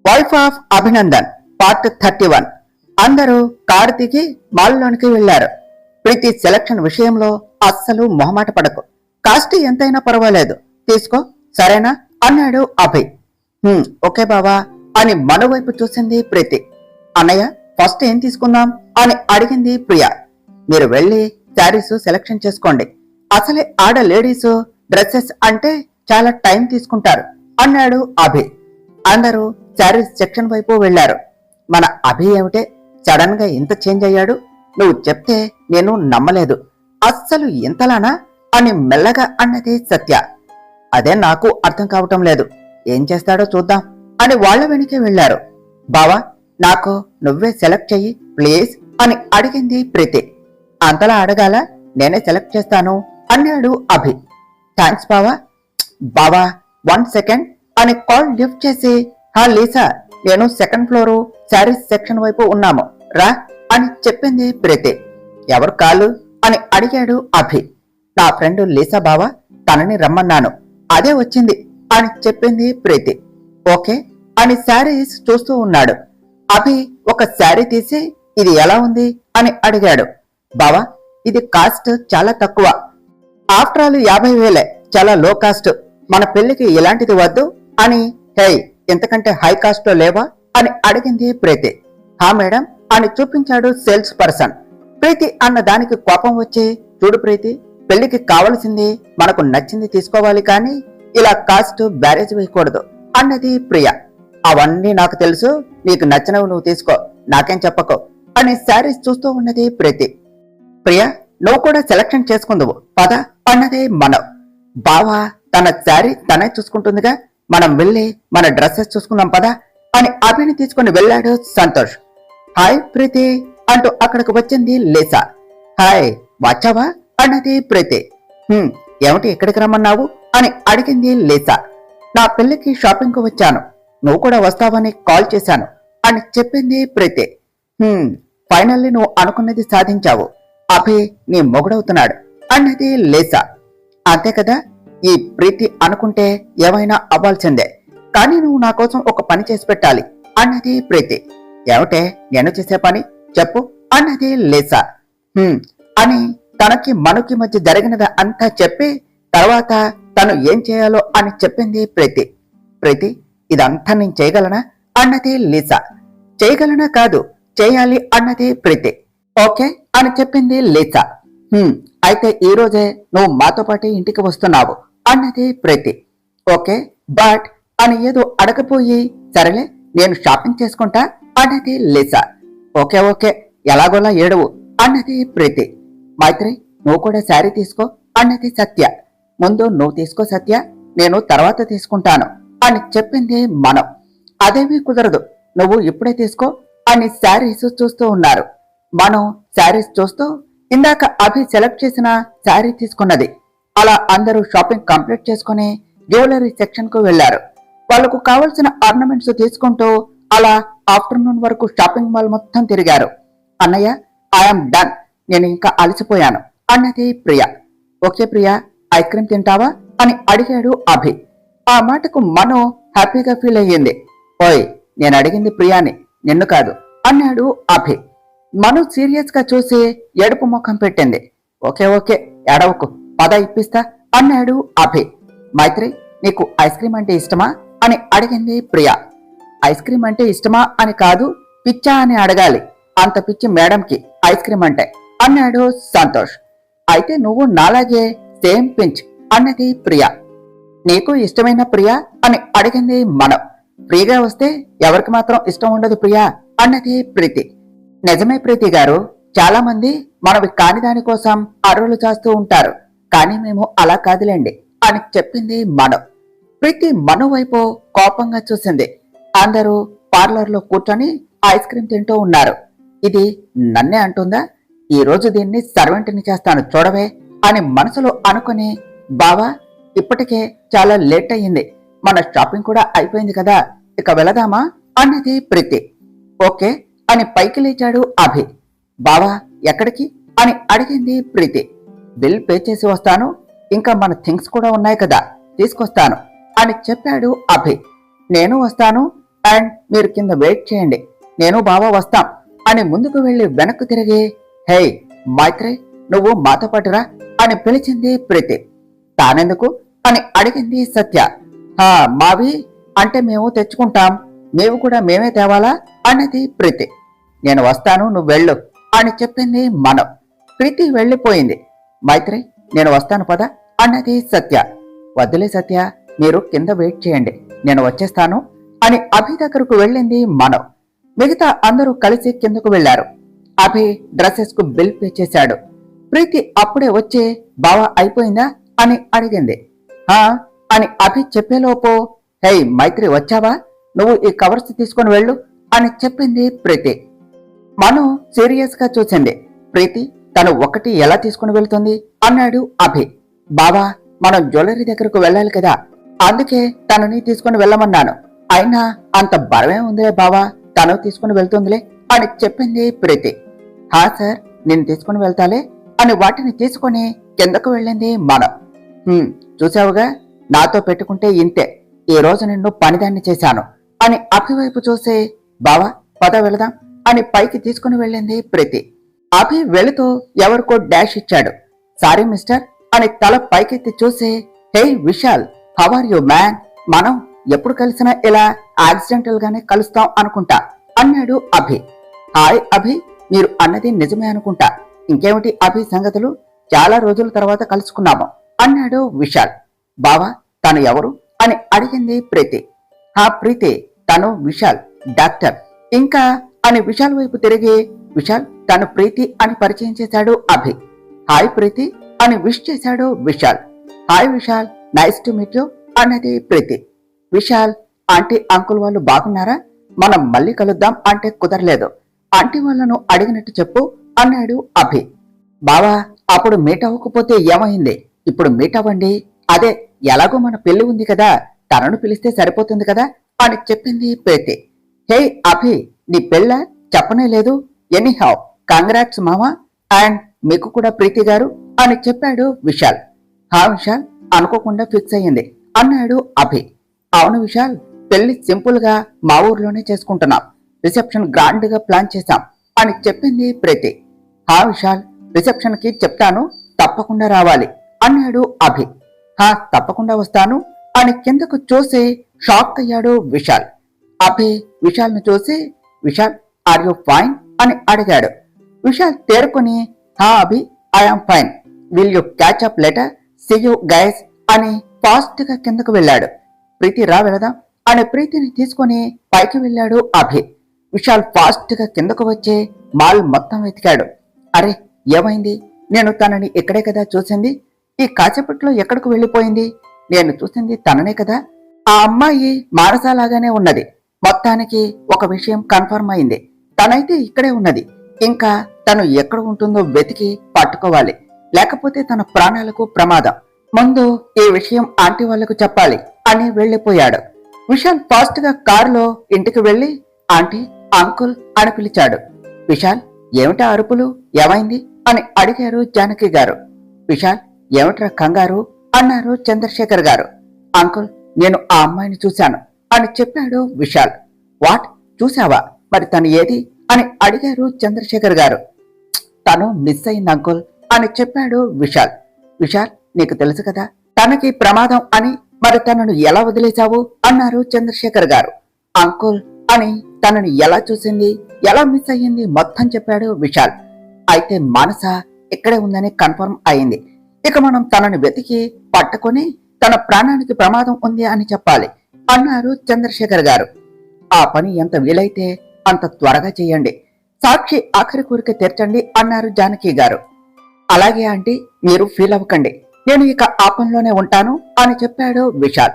Wife of Abhinandan part 31. అందరూ car దిగి మాల్లోనికి వెళ్లారు. ప్రీతి సెలక్షన్ విషయంలో అస్సలు మొహమాట పడకు, కాస్ట్ ఎంతైనా పర్వాలేదు, తీసుకో, సరేనా అన్నాడు అభయ్. ఓకే బావా అని మను వైపు చూసింది ప్రీతి. అన్నయ్య, ఫస్ట్ ఏం తీసుకుందాం అని అడిగింది ప్రియా. మీరు వెళ్ళి శారీస్ సెలక్షన్ చేసుకోండి, అసలే ఆడ లేడీస్ డ్రెస్సెస్ అంటే చాలా టైం తీసుకుంటారు అన్నాడు అభయ్. అందరూ శారీస్ సెక్షన్ వైపు వెళ్లారు. మన అభి ఏమిటే సడన్ గా ఇంత చేంజ్ అయ్యాడు, నువ్వు చెప్తే నేను నమ్మలేదు, అస్సలు ఇంతలానా అని మెల్లగా అన్నది సత్య. అదే నాకు అర్థం కావటం లేదు, ఏం చేస్తాడో చూద్దాం అని వాళ్ల వెనుకే వెళ్లారు. బావా, నాకు నువ్వే సెలెక్ట్ చెయ్యి ప్లీజ్ అని అడిగింది ప్రీతి. అంతలా అడగాల, నేనే సెలెక్ట్ చేస్తాను అన్నాడు అభి. థ్యాంక్స్ బావా. బావా 1 సెకండ్ అని కాల్ లిఫ్ట్ చేసి, హా లీసా, నేను సెకండ్ ఫ్లోరు శారీస్ సెక్షన్ వైపు ఉన్నాము, రా అని చెప్పింది ప్రీతి. ఎవరు కాలు అని అడిగాడు అభి. నా ఫ్రెండ్ లీసా బావా, తనని రమ్మన్నాను, అదే వచ్చింది అని చెప్పింది ప్రీతి. ఓకే అని శారీస్ చూస్తూ ఉన్నాడు. అభి ఒక శారీ తీసి, ఇది ఎలా ఉంది అని అడిగాడు. బావా, ఇది కాస్ట్ చాలా తక్కువ, ఆఫ్టర్ ఆల్ 50,000, చాలా లో కాస్ట్, మన పెళ్లికి ఇలాంటిది వద్దు అని. హే, ఇంతకంటే హై కాస్ట్ లో లేవా అని అడిగింది ప్రీతి. హా మేడం అని చూపించాడు సేల్స్ పర్సన్. ప్రీతి అన్న దానికి కోపం వచ్చి, చూడు ప్రీతి, పెళ్లికి కావలసింది మనకు నచ్చింది తీసుకోవాలి, కానీ ఇలా కాస్ట్ బ్యారేజ్ వేయకూడదు అన్నది ప్రియా. అవన్నీ నాకు తెలుసు, నీకు నచ్చినవి నువ్వు తీసుకో, నాకేం చెప్పకో అని శారీస్ చూస్తూ ఉన్నది ప్రీతి. ప్రియా, నువ్వు కూడా సెలక్షన్ చేసుకుందువు పద అన్నదే మనం. బావా, తన శారీ తనే చూసుకుంటుందిగా, మనం వెళ్ళి మన డ్రెస్సెస్ చూసుకుందాం పదా అని అభిని తీసుకుని వెళ్ళాడు సంతోష్. హాయ్ ప్రీతి అంటూ అక్కడికి వచ్చింది లీసా. హాయ్, వచ్చావా అన్నది ప్రీతి. ఏమిటి ఇక్కడికి రమ్మన్నావు అని అడిగింది లీసా. నా పెళ్లికి షాపింగ్ కు వచ్చాను, నువ్వు కూడా వస్తావని కాల్ చేశాను అని చెప్పింది ప్రీతి. ఫైనల్లీ నువ్వు అనుకున్నది సాధించావు, అభి నీ మొగుడవుతున్నాడు అన్నది లీసా. అంతే కదా, ఈ ప్రీతి అనుకుంటే ఏమైనా అవ్వాల్సిందే, కానీ నువ్వు నా కోసం ఒక పని చేసి పెట్టాలి అన్నది ప్రీతి. ఏమిటే నేను చేసే పని చెప్పు అన్నది లీసా. అని తనకి మనుకి మధ్య జరిగినది అంతా చెప్పి తర్వాత తను ఏం చేయాలో అని చెప్పింది ప్రీతి. ప్రీతి, ఇదంతా నేను చేయగలనా అన్నది లీసా. చేయగలనా కాదు, చేయాలి అన్నది ప్రీతి. ఓకే అని చెప్పింది లీసా. అయితే ఈ రోజే నువ్వు మాతో పాటు ఇంటికి వస్తున్నావు అన్నది ప్రీతి. ఓకే, బట్ అని ఏదో అడగపోయి, సరేలే నేను షాపింగ్ చేసుకుంటా అన్నది లీసా. ఓకే ఓకే, ఎలాగోలా ఏడవు అన్నది ప్రీతి. మైత్రి, నువ్వు కూడా శారీ తీసుకో అన్నది సత్య. ముందు నువ్వు తీసుకో సత్య, నేను తర్వాత తీసుకుంటాను అని చెప్పింది మనం. అదేమీ కుదరదు, నువ్వు ఇప్పుడే తీసుకో అని శారీస్ చూస్తూ ఉన్నారు. మనం శారీస్ చూస్తూ ఇందాక అభి సెలెక్ట్ చేసిన శారీ తీసుకున్నది. అలా అందరూ షాపింగ్ కంప్లీట్ చేసుకుని జ్యువెలరీ సెక్షన్ కు వెళ్లారు. వాళ్లకు కావలసిన ఆర్నమెంట్స్ తీసుకుంటూ అలా ఆఫ్టర్నూన్ వరకు షాపింగ్ మాల్ మొత్తం తిరిగారు. అన్నయ్య, ఐఎమ్ డన్, నేను ఇంకా అలసిపోయాను అన్నది Priya. Okay Priya, ice cream తింటావా అని అడిగాడు అభి. ఆ మాటకు మనో హ్యాపీగా ఫీల్ అయ్యింది. ఓయ్, నేను అడిగింది ప్రియాని, నిన్ను కాదు అన్నాడు అభి. మను సీరియస్ గా చూసి ఏడుపు ముఖం పెట్టింది. ఓకే ఓకే, ఏడవకు, పద ఇప్పిస్తా అన్నాడు అభి. మైత్రి, నీకు ఐస్ క్రీమ్ అంటే ఇష్టమా అని అడిగింది ప్రియా. ఐస్ క్రీమ్ అంటే ఇష్టమా అని కాదు, పిచ్చా అని అడగాలి, అంత పిచ్చి మేడంకి ఐస్ క్రీమ్ అంటే అన్నాడు సంతోష్. అయితే నువ్వు నాలాగే సేమ్ పించ్ అన్నది ప్రియా. నీకు ఇష్టమైన ప్రియా అని అడిగింది మనం. ఫ్రీగా వస్తే ఎవరికి మాత్రం ఇష్టం ఉండదు ప్రియా అన్నది ప్రీతి. నిజమే ప్రీతి గారు, చాలా మంది మనవి కాని దానికోసం అర్రులు చేస్తూ ఉంటారు, కానీ మేము అలా కాదులేండి అని చెప్పింది మను. ప్రీతి మను వైపు కోపంగా చూసింది. అందరూ పార్లర్ లో కూర్చొని ఐస్ క్రీమ్ తింటూ ఉన్నారు. ఇది నన్నే అంటుందా, ఈ రోజు దీన్ని సర్వెంట్ని చేస్తాను చూడవే అని మనసులో అనుకుని, బావా ఇప్పటికే చాలా లేట్ అయ్యింది, మన షాపింగ్ కూడా అయిపోయింది కదా, ఇక వెళదామా అన్నది ప్రీతి. ఓకే అని పైకి లేచాడు అభి. బావా ఎక్కడికి అని అడిగింది ప్రీతి. బిల్ పే చేసి వస్తాను, ఇంకా మన థింగ్స్ కూడా ఉన్నాయి కదా, తీసుకొస్తాను అని చెప్పాడు అభి. నేను వస్తాను, అండ్ మీరు కింద వెయిట్ చేయండి, నేను బావ వస్తాం అని ముందుకు వెళ్లి వెనక్కు తిరిగి, హే మైత్రి, నువ్వు మాతో పాటురా అని పిలిచింది ప్రీతి. తానెందుకు అని అడిగింది సత్య. మావి అంటే మేము తెచ్చుకుంటాం, నీవు కూడా మేమే తేవాలా అన్నది ప్రీతి. నేను వస్తాను, నువ్వు వెళ్ళు అని చెప్పింది మనం. ప్రీతి వెళ్లిపోయింది. మైత్రి, నేను వస్తాను పద అన్నది సత్య. వద్దులే సత్య, మీరు కింద వెయిట్ చేయండి, నేను వచ్చేస్తాను అని అభి దగ్గరకు వెళ్ళింది మనం. మిగతా అందరూ కలిసి కిందకు వెళ్లారు. అభి డ్రెస్సెస్ కు బిల్ పే చేశాడు. ప్రీతి అప్పుడే వచ్చి బావా అయిపోయిందా అని అడిగింది. అని అభి చెప్పేలోపు, హే మైత్రి వచ్చావా, నువ్వు ఈ కవర్స్ తీసుకుని వెళ్ళు అని చెప్పింది ప్రీతి. మను సీరియస్ గా చూసింది. ప్రీతి తను ఒకటి ఎలా తీసుకుని వెళ్తుంది అన్నాడు అభి. బావా, మనం జ్యువెలరీ దగ్గరకు వెళ్ళాలి కదా, అందుకే తనని తీసుకుని వెళ్ళమన్నాను. అయినా అంత బరమే ఉందిలే బావా, తను తీసుకుని వెళ్తుందిలే అని చెప్పింది ప్రీతి. సార్, నేను తీసుకుని వెళ్తాలే అని వాటిని తీసుకుని కిందకు వెళ్ళింది మనం. చూసావుగా, నాతో పెట్టుకుంటే ఇంతే, ఈ రోజు నిన్ను పనిదాన్ని చేశాను అని అభి వైపు చూసి, బావా పద వెళదాం అని పైకి తీసుకుని వెళ్ళింది ప్రీతి. అభి వెళుతూ ఎవరికో డాష్ ఇచ్చాడు. సారీ మిస్టర్ అని తల పైకెత్తి చూసి, hey Vishal, how are you man, మనం ఎప్పుడు కలిసినా ఇలా యాక్సిడెంటల్ గానే కలుస్తాం అనుకుంటా అన్నాడు అభి. హాయ్ అభి, మీరు అన్నది నిజమే అనుకుంటా, ఇంకేమిటి అభి సంగతులు, చాలా రోజుల తర్వాత కలుసుకున్నాము అన్నాడు విశాల్. బావా, తను ఎవరు అని అడిగింది ప్రీతి. ప్రీతి, తను విశాల్ డాక్టర్. ఇంకా అని విశాల్ వైపు తిరిగి, విశాల్ తను ప్రీతి అని పరిచయం చేశాడు అభి. హాయ్ ప్రీతి అని విష్ చేశాడు Vishal. Hi Vishal, nice to meet you అన్నది ప్రీతి. విశాల్, ఆంటీ అంకుల్ వాళ్ళు బాగున్నారా, మనం మళ్ళీ కలుద్దాం అంటే కుదరలేదు, ఆంటీ వాళ్ళను అడిగినట్టు చెప్పు అన్నాడు అభి. బావా, అప్పుడు మీట్ అవ్వకపోతే ఏమైంది, ఇప్పుడు మీట్ అవ్వండి, అదే ఎలాగో మన పెళ్లి ఉంది కదా, తనను పిలిస్తే సరిపోతుంది కదా అని చెప్పింది ప్రీతి. హే అభి, నీ పెళ్ళ చెప్పనే లేదు, ఎనీహౌ కంగ్రాట్స్ మామా, అండ్ మీకు కూడా ప్రీతి గారు అని చెప్పాడు విశాల్. విశాల్, అనుకోకుండా ఫిక్స్ అయ్యింది అన్నాడు అభి. అవును విశాల్, పెళ్లి సింపుల్ గా మా ఊర్లోనే చేసుకుంటున్నాం, రిసెప్షన్ గ్రాండ్ గా ప్లాన్ చేశాం అని చెప్పింది ప్రీతి. విశాల్, రిసెప్షన్ కి చెప్తాను, తప్పకుండా రావాలి అన్నాడు అభి. తప్పకుండా వస్తాను అని కిందకు చూసి షాక్ అయ్యాడు విశాల్. అభి విశాల్ ను చూసి, విశాల్ ఆర్ యు ఫైన్ అని అడిగాడు. విశాల్ తేరుకుని, అభి I'm fine, will you catch up later, see you guys అని ఫాస్ట్ గా కిందకు వెళ్ళాడు. ప్రీతి రా వెళదాం అని ప్రీతిని తీసుకుని పైకి వెళ్ళాడు అభి. విశాల్ ఫాస్ట్ గా కిందకు వచ్చి మాల్ మొత్తం వెతికాడు. అరే ఏమైంది, నేను తనని ఇక్కడే కదా చూసింది, ఈ కాసేపట్లో ఎక్కడికి వెళ్ళిపోయింది, నేను చూసింది తననే కదా, ఆ అమ్మాయి మానసాలాగానే ఉన్నది. మొత్తానికి ఒక విషయం కన్ఫర్మ్ అయింది, తనైతే ఇక్కడే ఉన్నది, ఇంకా తను ఎక్కడ ఉంటుందో వెతికి పట్టుకోవాలి, లేకపోతే తన ప్రాణాలకు ప్రమాదం, ముందు ఈ విషయం ఆంటీ వాళ్లకు చెప్పాలి అని వెళ్లిపోయాడు. విశాల్ ఫాస్ట్ గా కారులో ఇంటికి వెళ్లి ఆంటీ, అంకుల్ అని పిలిచాడు. విశాల్, ఏమిటా అరుపులు, ఏమైంది అని అడిగారు జానకి గారు. విశాల్, ఏమిట్రా కంగారు అన్నారు చంద్రశేఖర్ గారు. అంకుల్, నేను ఆ అమ్మాయిని చూశాను అని చెప్పాడు విశాల్. వాట్, చూసావా, మరి తను ఏది అని అడిగారు చంద్రశేఖర్ గారు. తను మిస్ అయింది అంకుల్ అని చెప్పాడు విశాల్. విశాల్, నీకు తెలుసు కదా తనకి ప్రమాదం అని, మరి తనను ఎలా వదిలేశావు అన్నారు చంద్రశేఖర్ గారు. అంకుల్ అని తనని ఎలా చూసింది, ఎలా మిస్ అయ్యింది మొత్తం చెప్పాడు విశాల్. అయితే మానస ఇక్కడే ఉందని కన్ఫర్మ్ అయింది, ఇక మనం తనని వెతికి పట్టుకొని తన ప్రాణానికి ప్రమాదం ఉంది అని చెప్పాలి అన్నారు చంద్రశేఖర్ గారు. ఆ పని ఎంత వీలైతే అంత త్వరగా చేయండి, సాక్షి ఆఖరి కోరిక తీర్చండి అన్నారు జానకి గారు. అలాగే ఆంటీ, మీరు ఫీల్ అవ్వకండి, నేను ఇక ఆ పనిలోనే ఉంటాను అని చెప్పాడు విశాల్.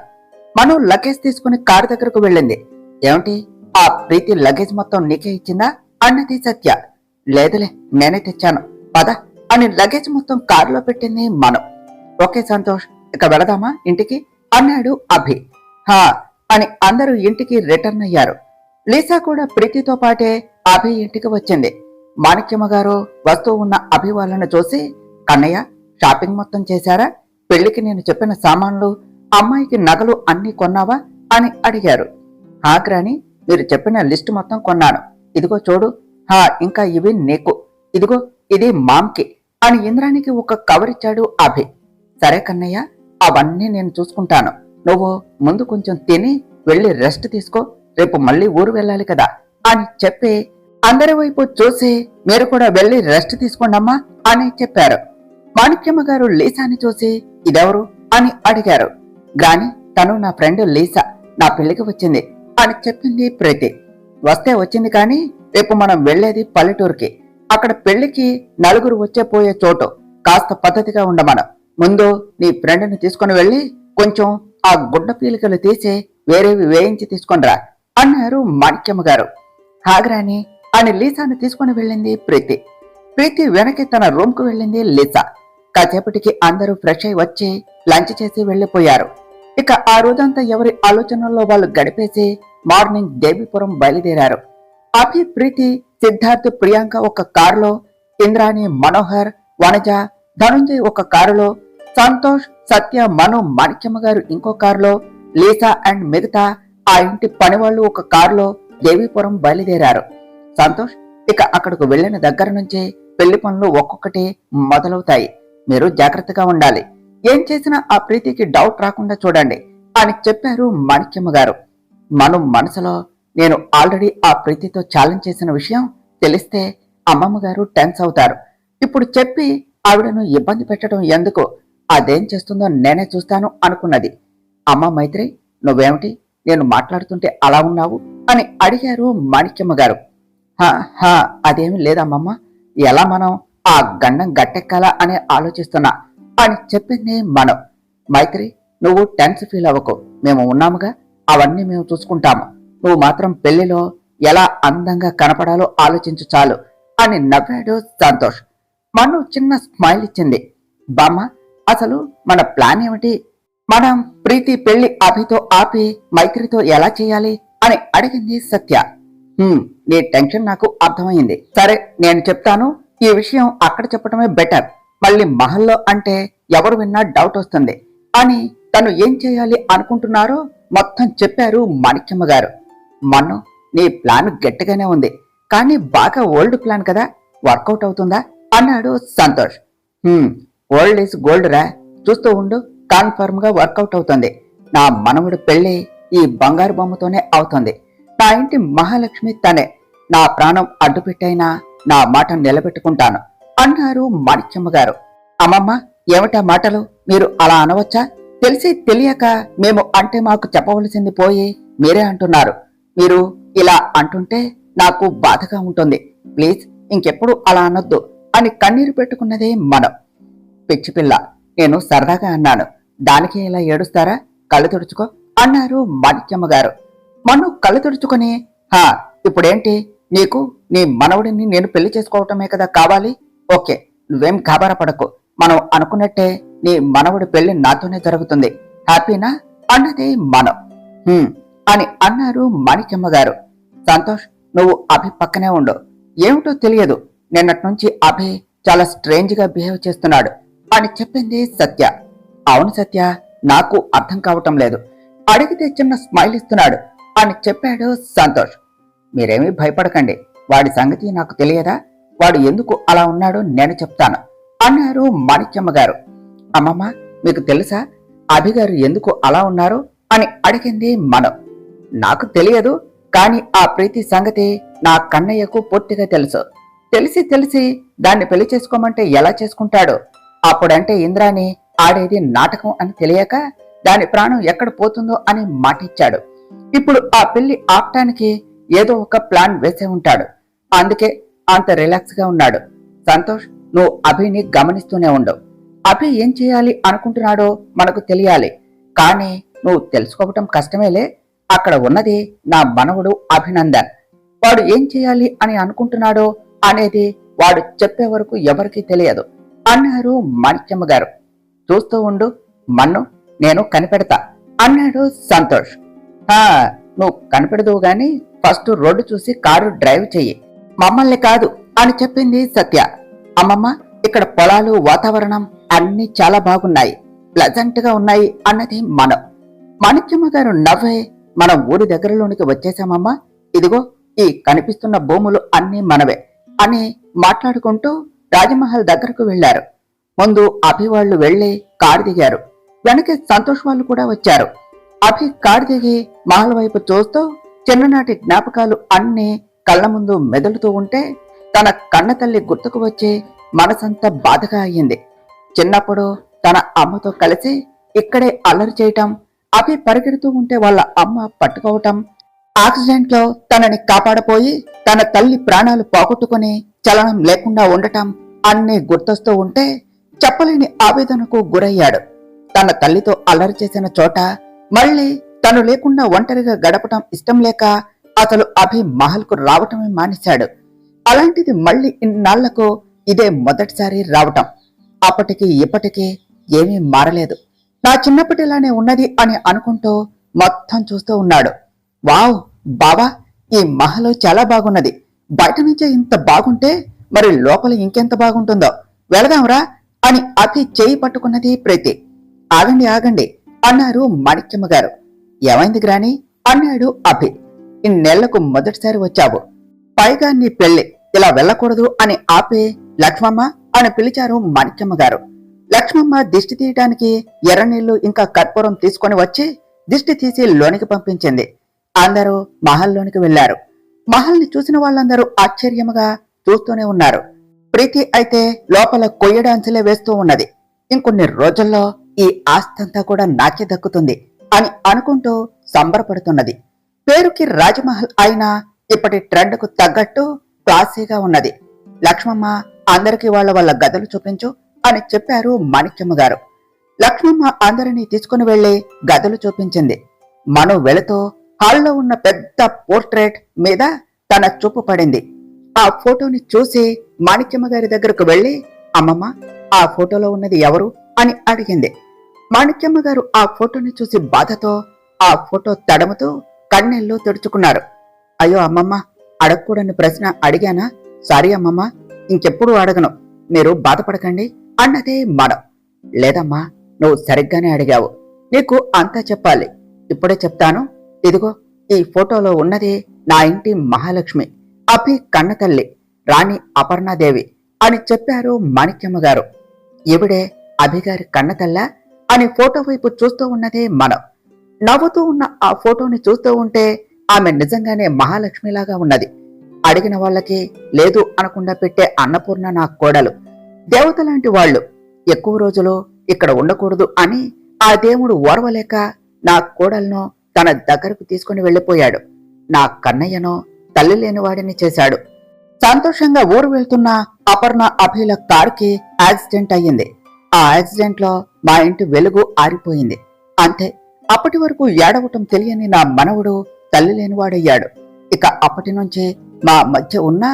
మను లగేజ్ తీసుకుని కారు దగ్గరకు వెళ్ళింది. ఏమిటి, ఆ ప్రీతి లగేజ్ మొత్తం నీకే ఇచ్చిందా అన్నది సత్య. లేదులే, నేనే తెచ్చాను, పద అని లగేజ్ మొత్తం కారులో పెట్టింది మను. ఓకే సంతోష్, ఇక వెళదామా ఇంటికి అన్నాడు అభి. అని అందరూ ఇంటికి రిటర్న్ అయ్యారు. లీసా కూడా ప్రీతితో పాటే అభి ఇంటికి వచ్చింది. మాణిక్యమ్మ గారు వస్తూ ఉన్న అభి వాళ్ళను చూసి, కన్నయ్య షాపింగ్ మొత్తం చేశారా, పెళ్లికి నేను చెప్పిన సామాన్లు, అమ్మాయికి నగలు అన్ని కొన్నావా అని అడిగారు. గ్రాని, మీరు చెప్పిన లిస్టు మొత్తం కొన్నాను. ఇదిగో చూడు. ఇంకా ఇవి నీకు. ఇదిగో ఇది మామ్కి అని ఇంద్రానికి ఒక కవర్ ఇచ్చాడు అభి. సరే కన్నయ్య, అవన్నీ నేను చూసుకుంటాను. నువ్వు ముందు కొంచెం తిని వెళ్ళి రెస్ట్ తీసుకో, రేపు మళ్ళీ ఊరు వెళ్ళాలి కదా అని చెప్పి అందరి వైపు చూసి మీరు కూడా వెళ్ళి రెస్ట్ తీసుకోండమ్మా అని చెప్పారు. మాణిక్యమ్మ గారు లీసాని చూసి ఇదెవరు అని అడిగారు. గ్రాని, తను నా ఫ్రెండ్ లీసా, నా పెళ్లికి వచ్చింది అని చెప్పింది ప్రీతి. వస్తే వచ్చింది, కానీ రేపు మనం వెళ్లేది పల్లెటూరుకి. అక్కడ పెళ్లికి నలుగురు వచ్చే పోయే చోటు, కాస్త పద్ధతిగా ఉండమను. ముందు నీ ఫ్రెండ్ని తీసుకుని వెళ్ళి కొంచెం ఆ గుడ్డ పీలికలు తీసి వేరేవి వేయించి తీసుకొనిరా అన్నారు మాణిక్యమ్మ గారు. హాగ్రాని అని లీసాను తీసుకుని వెళ్ళింది ప్రీతి. ప్రీతి వెనక్కి తన రూమ్ కు వెళ్ళింది లీసా. కాసేపటికి అందరూ ఫ్రెష్ అయి వచ్చి లంచ్ చేసి వెళ్లిపోయారు. ఇక ఆ రోజంతా ఎవరి ఆలోచనల్లో వాళ్ళు గడిపేసి మార్నింగ్ దేవీపురం బయలుదేరారు. అభి, ప్రీతి, సిద్ధార్థ్, ప్రియాంక ఒక కారులో, ఇంద్రాణి, మనోహర్, వనజ, ధనుంజయ్ ఒక కారులో, సంతోష్, సత్య, మను, మాణిక్యమ్మ గారు ఇంకో కారులో, లీసా అండ్ మిగతా ఆ ఇంటి పనివాళ్లు ఒక కారులో దేవీపురం బయలుదేరారు. సంతోష్, ఇక అక్కడకు వెళ్లిన దగ్గర నుంచే పెళ్లి పనులు ఒక్కొక్కటి మొదలవుతాయి. మీరు జాగ్రత్తగా ఉండాలి. ఏం చేసినా ఆ ప్రీతికి డౌట్ రాకుండా చూడండి అని చెప్పారు మాణిక్యమ్మ గారు. మను మనసులో, నేను ఆల్రెడీ ఆ ప్రీతితో ఛాలెంజ్ చేసిన విషయం తెలిస్తే అమ్మమ్మ గారు టెన్స్ అవుతారు. ఇప్పుడు చెప్పి ఆవిడను ఇబ్బంది పెట్టడం ఎందుకు, అదేం చేస్తుందో నేనే చూస్తాను అనుకున్నది. అమ్మ మైత్రి, నువ్వేమిటి నేను మాట్లాడుతుంటే అలా ఉన్నావు అని అడిగారు మాణిక్యమ్మ గారు. అదేమి లేదమ్మమ్మ, ఎలా మనం ఆ గండం గట్టెక్కాలా అని ఆలోచిస్తున్నా అని చెప్పింది మనం. మైత్రి, నువ్వు టెన్స్ ఫీల్ అవ్వకు, మేము ఉన్నాముగా, అవన్నీ మేము చూసుకుంటాము. నువ్వు మాత్రం పెళ్లిలో ఎలా అందంగా కనపడాలో ఆలోచించు చాలు అని నవ్వాడు సంతోష్. మను చిన్న స్మైల్ ఇచ్చింది. బామ్మ, అసలు మన ప్లాన్ ఏమిటి? మనం ప్రీతి పెళ్లి అభితో ఆపి మైత్రితో ఎలా చేయాలి అని అడిగింది సత్య. నీ టెన్షన్ నాకు అర్థమైంది. సరే, నేను చెప్తాను. ఈ విషయం అక్కడ చెప్పడమే బెటర్. మళ్ళీ మహల్లో అంటే ఎవరు విన్నా డౌట్ వస్తుంది అని తను ఏం చేయాలి అనుకుంటున్నారో మొత్తం చెప్పారు మాణిక్యమ్మ గారు. మన్ను, నీ ప్లాన్ గట్టిగానే ఉంది, కానీ బాగా ఓల్డ్ ప్లాన్ కదా, వర్కౌట్ అవుతుందా అన్నాడు సంతోష్. ఓల్డ్ ఈజ్ గోల్డ్ రా, చూస్తూ ఉండు, కన్ఫర్మ్ గా వర్కౌట్ అవుతుంది. నా మనవడు పెళ్లి ఈ బంగారు బొమ్మతోనే అవుతుంది. నా ఇంటి మహాలక్ష్మి తనే. నా ప్రాణం అడ్డుపెట్టైనా నా మాట నిలబెట్టుకుంటాను అన్నారు మాణిక్యమ్మ గారు. అమ్మమ్మ, ఏమిటా మాటలు? మీరు అలా అనవచ్చా? తెలిసి తెలియక మేము అంటే మాకు చెప్పవలసింది పోయి మీరే అంటున్నారు. మీరు ఇలా అంటుంటే నాకు బాధగా ఉంటుంది. ప్లీజ్ ఇంకెప్పుడు అలా అనొద్దు అని కన్నీరు పెట్టుకున్నదే మనం. పిచ్చిపిల్ల, నేను సరదాగా అన్నాను, దానికి ఇలా ఏడుస్తారా? కళ్ళు తుడుచుకో అన్నారు మాణిక్యమ్మ గారు. మను కళ్ళు తుడుచుకుని, ఇప్పుడేంటి, నీకు నీ మనవడిని నేను పెళ్లి చేసుకోవటమే కదా కావాలి? ఓకే, నువ్వేం గాబరపడకు. మనం అనుకున్నట్టే నీ మనవడి పెళ్లి నాతోనే జరుగుతుంది. హ్యాపీనా అన్నది మనం. అని అన్నారు మాణిక్యమ్మ గారు. సంతోష్, నువ్వు అభి పక్కనే ఉండు. ఏమిటో తెలియదు, నిన్నటి నుంచి అభి చాలా స్ట్రేంజ్ గా బిహేవ్ చేస్తున్నాడు అని చెప్పింది సత్య. అవును సత్య, నాకు అర్థం కావటం లేదు. అడిగితే చిన్న స్మైల్ ఇస్తున్నాడు అని చెప్పాడు సంతోష్. మీరేమీ భయపడకండి, వాడి సంగతి నాకు తెలియదా? వాడు ఎందుకు అలా ఉన్నాడో నేను చెప్తాను అన్నారు మాణిక్యమ్మ గారు. అమ్మమ్మ, మీకు తెలుసా అభిగారు ఎందుకు అలా ఉన్నారు అని అడిగింది మనం. నాకు తెలియదు, కానీ ఆ ప్రీతి సంగతి నా కన్నయ్యకు పూర్తిగా తెలుసు. తెలిసి దాన్ని పెళ్లి చేసుకోమంటే ఎలా చేసుకుంటాడు? అప్పుడంటే ఇంద్రాని ఆడేది నాటకం అని తెలియక దాని ప్రాణం ఎక్కడ పోతుందో అని మాటిచ్చాడు. ఇప్పుడు ఆ పెళ్లి ఆపటానికి ఏదో ఒక ప్లాన్ వేసే ఉంటాడు. అందుకే అంత రిలాక్స్ గా ఉన్నాడు. సంతోష్, నువ్వు అభిని గమనిస్తూనే ఉండు. అభి ఏం చేయాలి అనుకుంటున్నాడో మనకు తెలియాలి, కానీ నువ్వు తెలుసుకోవటం కష్టమేలే. అక్కడ ఉన్నది నా మనవడు అభినందన్. వాడు ఏం చేయాలి అని అనుకుంటున్నాడో అనేది వాడు చెప్పే వరకు ఎవరికీ తెలియదు అన్నారు మాణిక్యమ్మ గారు. చూస్తూ ఉండు మన్ను, నేను కనిపెడతా అన్నాడు సంతోష్. నువ్వు కనిపెడదువు గాని ఫస్ట్ రోడ్డు చూసి కారు డ్రైవ్ చెయ్యి, మమ్మల్ని కాదు అని చెప్పింది సత్య. అమ్మమ్మ, ఇక్కడ పొలాలు, వాతావరణం అన్ని చాలా బాగున్నాయి, ప్లెజెంట్ గా ఉన్నాయి అన్నది మనం. మాణిక్యమ్మ గారు నవ్వే, మనం ఊరి దగ్గరలోనికి వచ్చేసామమ్మా, ఇంక మనం వెళ్దాం అన్నారు. సరే, ఇదిగో ఈ కనిపిస్తున్న భూములు అన్నీ మనవే అని మాట్లాడుకుంటూ రాజమహల్ దగ్గరకు వెళ్లారు. ముందు అభి వాళ్ళు వెళ్లి కారు దిగారు. వెనక సంతోష్ వాళ్ళు కూడా వచ్చారు. అభి కారు దిగి మహల్ వైపు చూస్తూ చిన్ననాటి జ్ఞాపకాలు అన్నీ కళ్ళ ముందు మెదులుతూ ఉంటే తన కన్న తల్లి గుర్తుకు వచ్చి మనసంతా బాధగా అయ్యింది. చిన్నప్పుడు తన అమ్మతో కలిసి ఇక్కడే అల్లరి చేయటం, అభి పరిగెడుతూ ఉంటే వాళ్ళ అమ్మ పట్టుకోవటం, యాక్సిడెంట్ లో తనని కాపాడపోయి తన తల్లి ప్రాణాలు పోగొట్టుకుని చలనం లేకుండా ఉండటం అన్నీ గుర్తొస్తూ ఉంటే చెప్పలేని ఆవేదనకు గురయ్యాడు. తన తల్లితో అల్లరి చేసిన చోట మళ్ళీ తను లేకుండా ఒంటరిగా గడపటం ఇష్టం లేక అసలు అభి మహల్కు రావటమే మానేశాడు. అలాంటిది మళ్ళీ ఇన్నాళ్లకు ఇదే మొదటిసారి రావటం. అప్పటికి ఇప్పటికీ ఏమీ మారలేదు. నా చిన్నప్పటిలానే ఉన్నది అని అనుకుంటూ మొత్తం చూస్తూ ఉన్నాడు. వావ్ బావా, ఈ మహల్ చాలా బాగున్నది. బయట నుంచే ఇంత బాగుంటే మరి లోపల ఇంకెంత బాగుంటుందో, వెళదాంరా అని అభి చేయి పట్టుకున్నది ప్రీతి. ఆగండి ఆగండి అన్నారు మాణిక్యమ్మ గారు. ఏమైంది గ్రాని అన్నాడు అభి. ఇన్నేళ్లకు మొదటిసారి వచ్చావు, పైగా నీ పెళ్లి, ఇలా వెళ్ళకూడదు అని ఆపి లక్ష్మమ్మ అని పిలిచారు మాణిక్యమ్మ గారు. లక్ష్మమ్మ దిష్టి తీయటానికి ఎర్రనీళ్లు ఇంకా కర్పూరం తీసుకొని వచ్చి దిష్టి తీసి లోనికి పంపించింది. అందరూ మహల్లోనికి వెళ్లారు. మహల్ని చూసిన వాళ్ళందరూ ఆశ్చర్యముగా చూస్తూనే ఉన్నారు. ప్రీతి అయితే లోపల కొయ్య డాన్సులే వేస్తూ ఉన్నది. ఇంకొన్ని రోజుల్లో ఈ ఆస్తంతా కూడా నాకే దక్కుతుంది అని అనుకుంటూ సంబరపడుతున్నది. పేరుకి రాజమహల్ అయినా ఇప్పటి ట్రెండ్కు తగ్గట్టు క్లాసీగా ఉన్నది. లక్ష్మమ్మ అందరికీ వాళ్ళ వాళ్ళ గదులు చూపించు అని చెప్పారు మాణిక్యమ్మ గారు. లక్ష్మమ్మ అందరినీ తీసుకుని వెళ్లి గదులు చూపించింది. మను వెళుతూ హాల్లో ఉన్న పెద్ద పోర్ట్రేట్ మీద తన చూపు పడింది. ఆ ఫోటోని చూసి మాణిక్యమ్మ గారి దగ్గరకు వెళ్లి, అమ్మమ్మ, ఆ ఫోటోలో ఉన్నది ఎవరు అని అడిగింది. మాణిక్యమ్మ గారు ఆ ఫోటోని చూసి బాధతో ఆ ఫోటో తడముతూ కన్నీళ్లు తుడుచుకున్నారు. అయ్యో అమ్మమ్మ, అడగకూడని ప్రశ్న అడిగానా? సారీ అమ్మమ్మ, ఇంకెప్పుడు అడగను, మీరు బాధపడకండి అన్నదే మనం. లేదమ్మా, నువ్వు సరిగ్గానే అడిగావు, నీకు అంతా చెప్పాలి. ఇప్పుడే చెప్తాను. ఇదిగో ఈ ఫోటోలో ఉన్నది నా ఇంటి మహాలక్ష్మి, అభి కన్నతల్లి రాణి అపర్ణాదేవి అని చెప్పారు మాణిక్యమ్మ గారు. ఈవిడే అభిగారి కన్నతల్ల అని ఫోటో వైపు చూస్తూ ఉన్నదే మనం. నవ్వుతూ ఉన్న ఆ ఫోటోని చూస్తూ ఉంటే ఆమె నిజంగానే మహాలక్ష్మిలాగా ఉన్నది. అడిగిన వాళ్ళకి లేదు అనకుండా పెట్టే అన్నపూర్ణ నా కోడలు. దేవత లాంటి వాళ్ళు ఎక్కువ రోజులు ఇక్కడ ఉండకూడదు అని ఆ దేవుడు ఓర్వలేక నా కోడలను తన దగ్గరకు తీసుకుని వెళ్లిపోయాడు. నా కన్నయ్యను తల్లి లేనివాడిని చేశాడు. సంతోషంగా ఊరు వెళ్తున్న అపర్ణ అభిల కారుకి యాక్సిడెంట్ అయ్యింది. ఆ యాక్సిడెంట్ లో మా ఇంటి వెలుగు ఆరిపోయింది. అంతే, అప్పటి వరకు ఏడవటం తెలియని నా మనవడు తల్లి లేనివాడయ్యాడు. ఇక అప్పటి నుంచి మా మధ్య ఉన్నా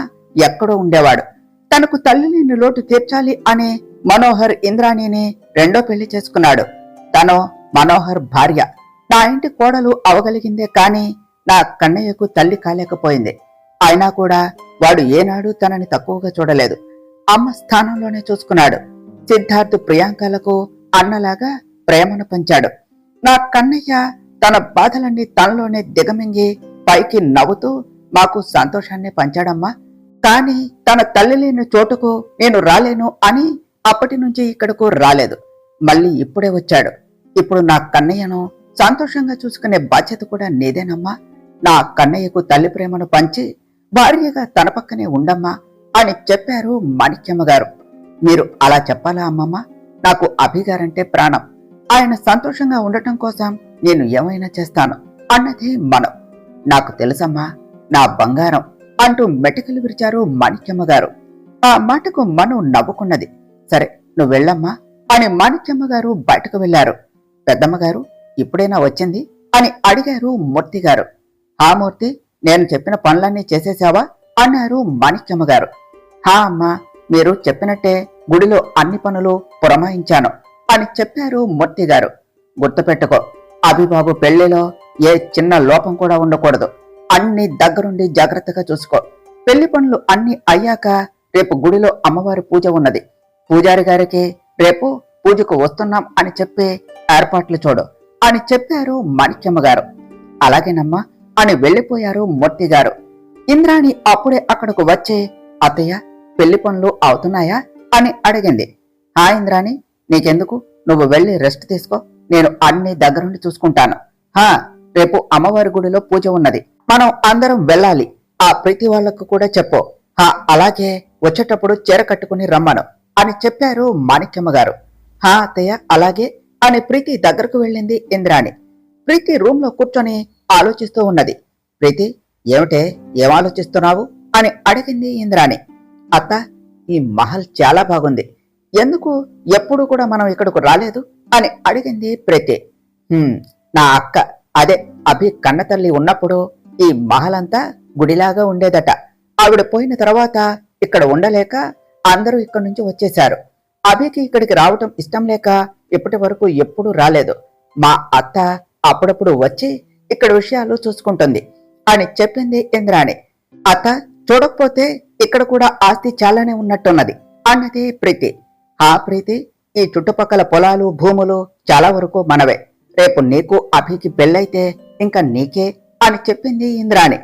ఎక్కడో ఉండేవాడు. తనకు తల్లి లేని లోటు తీర్చాలి అని మనోహర్ ఇంద్రాణిని రెండో పెళ్లి చేసుకున్నాడు. తను మనోహర్ భార్య. నా ఇంటి కోడలు అవగలిగిందే కాని నా కన్నయ్యకు తల్లి కాలేకపోయింది. అయినా కూడా వాడు ఏనాడు తనని తక్కువగా చూడలేదు. అమ్మ స్థానంలోనే చూసుకున్నాడు. సిద్ధార్థ్ ప్రియాంకలకు అన్నలాగా ప్రేమను పంచాడు. నా కన్నయ్య తన బాధలన్నీ తనలోనే దిగమింగి పైకి నవ్వుతూ మాకు సంతోషాన్ని పంచాడమ్మా. కాని తన తల్లి లేని చోటుకు నేను రాలేను అని అప్పటి నుంచి ఇక్కడకు రాలేదు. మళ్ళీ ఇప్పుడే వచ్చాడు. ఇప్పుడు నా కన్నయ్యను సంతోషంగా చూసుకునే బాధ్యత కూడా నీదేనమ్మా. నా కన్నయ్యకు తల్లి ప్రేమను పంచి భార్యగా తన పక్కనే ఉండమ్మా అని చెప్పారు మాణిక్యమ్మ గారు. మీరు అలా చెప్పాలా అమ్మమ్మ? నాకు అభిగారంటే ప్రాణం. ఆయన సంతోషంగా ఉండటం కోసం నేను ఏమైనా చేస్తాను అన్నది మనం. నాకు తెలుసమ్మా, నా బంగారం అంటూ మెటికలు విరిచారు మాణిక్యమ్మ గారు. ఆ మాటకు మను నవ్వుకున్నది. సరే, నువ్వు వెళ్ళమ్మా అని మాణిక్యమ్మ గారు బయటకు వెళ్లారు. పెద్దమ్మగారు ఇప్పుడైనా వచ్చింది అని అడిగారు మూర్తి గారు. హా మూర్తి, నేను చెప్పిన పనులన్నీ చేసేశావా అన్నారు మాణిక్యమ్మ గారు. హా అమ్మా, మీరు చెప్పినట్టే గుడిలో అన్ని పనులు పురమాయించాను అని చెప్పారు మూర్తి గారు. గుర్తుపెట్టుకో, అభిబాబు పెళ్లిలో ఏ చిన్న లోపం కూడా ఉండకూడదు. అన్ని దగ్గరుండి జాగ్రత్తగా చూసుకో. పెళ్లి పనులు అన్ని అయ్యాక రేపు గుడిలో అమ్మవారి పూజ ఉన్నది. పూజారి గారికి రేపు పూజకు వస్తున్నాం అని చెప్పి ఏర్పాట్లు చూడు అని చెప్పారు మాణిక్యమ్మ గారు. అలాగేనమ్మా, అని వెళ్లిపోయారు మూర్తి గారు. ఇంద్రాణి అప్పుడే అక్కడకు వచ్చి, అత్తయ్య పెళ్లి పనులు అవుతున్నాయా అని అడిగింది. హా ఇంద్రాణి, నీకెందుకు, నువ్వు వెళ్ళి రెస్ట్ తీసుకో, నేను అన్ని దగ్గరుండి చూసుకుంటాను. హా, రేపు అమ్మవారి గుడిలో పూజ ఉన్నది, మనం అందరం వెళ్ళాలి. ఆ ప్రీతి వాళ్లకు కూడా చెప్పు. హా, అలాగే వచ్చేటప్పుడు చీర కట్టుకుని రమ్మను అని చెప్పారు మాణిక్యమ్మ గారు. హా అత్తయ్య, అలాగే అని ప్రీతి దగ్గరకు వెళ్ళింది ఇంద్రాణి. ప్రీతి రూమ్ లో కూర్చొని ఆలోచిస్తూ ఉన్నది. ప్రీతి, ఏమిటే, ఏం ఆలోచిస్తున్నావు అని అడిగింది ఇంద్రాణి. అత్త, ఈ మహల్ చాలా బాగుంది, ఎందుకు ఎప్పుడు కూడా మనం ఇక్కడకు రాలేదు అని అడిగింది ప్రీతి. నా అక్క, అదే అభి కన్నతల్లి ఉన్నప్పుడు ఈ మహల్ అంతా గుడిలాగా ఉండేదట. ఆవిడ పోయిన తర్వాత ఇక్కడ ఉండలేక అందరూ ఇక్కడి నుంచి వచ్చేశారు. అభికి ఇక్కడికి రావటం ఇష్టం లేక ఇప్పటి వరకు ఎప్పుడూ రాలేదు. మా అత్త అప్పుడప్పుడు వచ్చి ఇక్కడ విషయాలు చూసుకుంటుంది అని చెప్పింది ఇంద్రాణి. అత్త, చూడకపోతే ఇక్కడ కూడా ఆస్తి చాలానే ఉన్నట్టున్నది అన్నది ప్రీతి. ఆ ప్రీతి, ఈ చుట్టుపక్కల పొలాలు భూములు చాలా వరకు మనవే. రేపు నీకు అభికి పెళ్ళైతే ఇంకా నీకే అని చెప్పింది ఇంద్రాణి.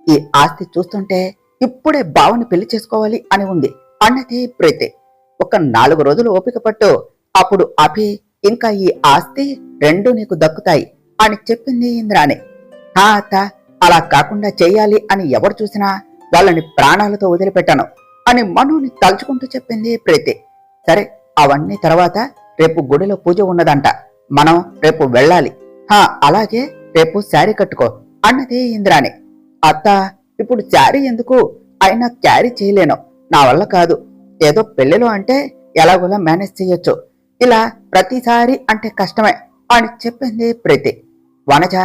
ఈ ఆస్తి చూస్తుంటే ఇప్పుడే బావని పెళ్లి చేసుకోవాలి అని ఉంది అన్నది ప్రీతి. ఒక 4 రోజులు ఓపిక పట్టు, అప్పుడు అభి ఇంకా ఈ ఆస్తి రెండు నీకు దక్కుతాయి అని చెప్పింది ఇంద్రాణి. హా అత్త, అలా కాకుండా చెయ్యాలి అని ఎవరు చూసినా వాళ్ళని ప్రాణాలతో వదిలిపెట్టాను అని మనుని తలుచుకుంటూ చెప్పింది ప్రీతి. సరే, అవన్నీ తర్వాత, రేపు గుడిలో పూజ ఉన్నదంట, మనం రేపు వెళ్ళాలి. హా, అలాగే రేపు శారీ కట్టుకో అన్నది ఇంద్రాణి. అత్త, ఇప్పుడు శారీ ఎందుకు, అయినా క్యారీ చేయలేను, నా వల్ల కాదు. ఏదో పెళ్లిలో అంటే ఎలాగోలా మేనేజ్ చెయ్యొచ్చు, ఇలా ప్రతిసారి అంటే కష్టమే అని చెప్పింది ప్రీతి. వనజ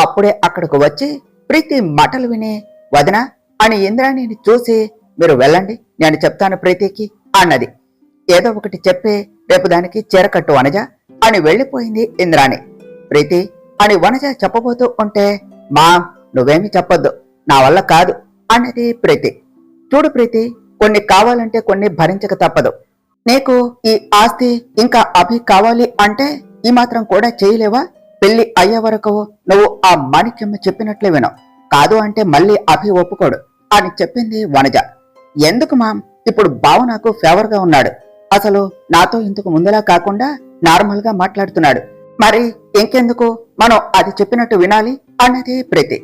అప్పుడే అక్కడకు వచ్చి ప్రీతి మాటలు విని, వదిన అని ఇంద్రాణిని చూసి, మీరు వెళ్ళండి, నేను చెప్తాను ప్రీతికి అన్నది. ఏదో ఒకటి చెప్పి రేపు దానికి చీర కట్టు వనజ అని వెళ్లిపోయింది ఇంద్రాణి. ప్రీతి అని వనజ చెప్పబోతూ ఉంటే, మా నువ్వేమీ చెప్పొద్దు, నా వల్ల కాదు అన్నది ప్రీతి. చూడు ప్రీతి, కొన్ని కావాలంటే కొన్ని భరించక తప్పదు. నీకు ఈ ఆస్తి ఇంకా అభి కావాలి అంటే ఈ మాత్రం కూడా చేయలేవా? పెళ్లి అయ్యే వరకు నువ్వు ఆ మాణిక్యమ్మ చెప్పినట్లే విను, కాదు అంటే మళ్ళీ అభి ఒప్పుకోడు అని చెప్పింది వనజ. ఎందుకు మామ్, ఇప్పుడు బావ నాకు ఫేవర్ గా ఉన్నాడు, అసలు నాతో ఇంతకు ముందులా కాకుండా నార్మల్ గా మాట్లాడుతున్నాడు, మరి ఇంకెందుకు, మనం అది చెప్పినట్టు వినాలి అన్నది ప్రీతి.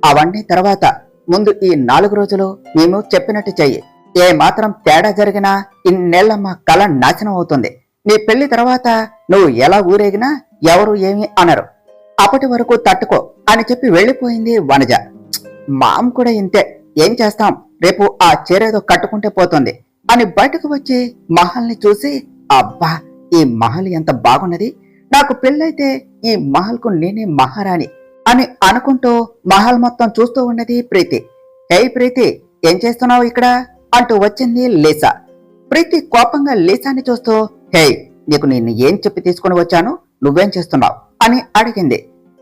అవన్నీ తర్వాత, ముందు ఈ 4 రోజులు మేము చెప్పినట్టు చెయ్యి. ఏ మాత్రం తేడా జరిగినా ఇన్నేళ్ల మా కళ నాశనం అవుతుంది. నీ పెళ్లి తర్వాత నువ్వు ఎలా ఊరేగినా ఎవరు ఏమీ అనరు, అప్పటి వరకు తట్టుకో అని చెప్పి వెళ్లిపోయింది వనజ. మామ్ కూడా ఇంతే, ఏం చేస్తాం, రేపు ఆ చీరేదో కట్టుకుంటే పోతుంది అని బయటకు వచ్చి మహల్ని చూసి, అబ్బా ఈ మహల్ ఎంత బాగున్నది, నాకు పెళ్ళైతే ఈ మహల్ కు నేనే మహారాణి అని అనుకుంటూ మహల్ మొత్తం చూస్తూ ఉన్నది ప్రీతి. హే ప్రీతి, ఏం చేస్తున్నావు ఇక్కడ అంటూ వచ్చింది లీసా. ప్రీతి కోపంగా లీసాని చూస్తూ, హే, నీకు నేను ఏం చెప్పి తీసుకుని వచ్చాను, నువ్వేం చేస్తున్నావు అని అడిగింది.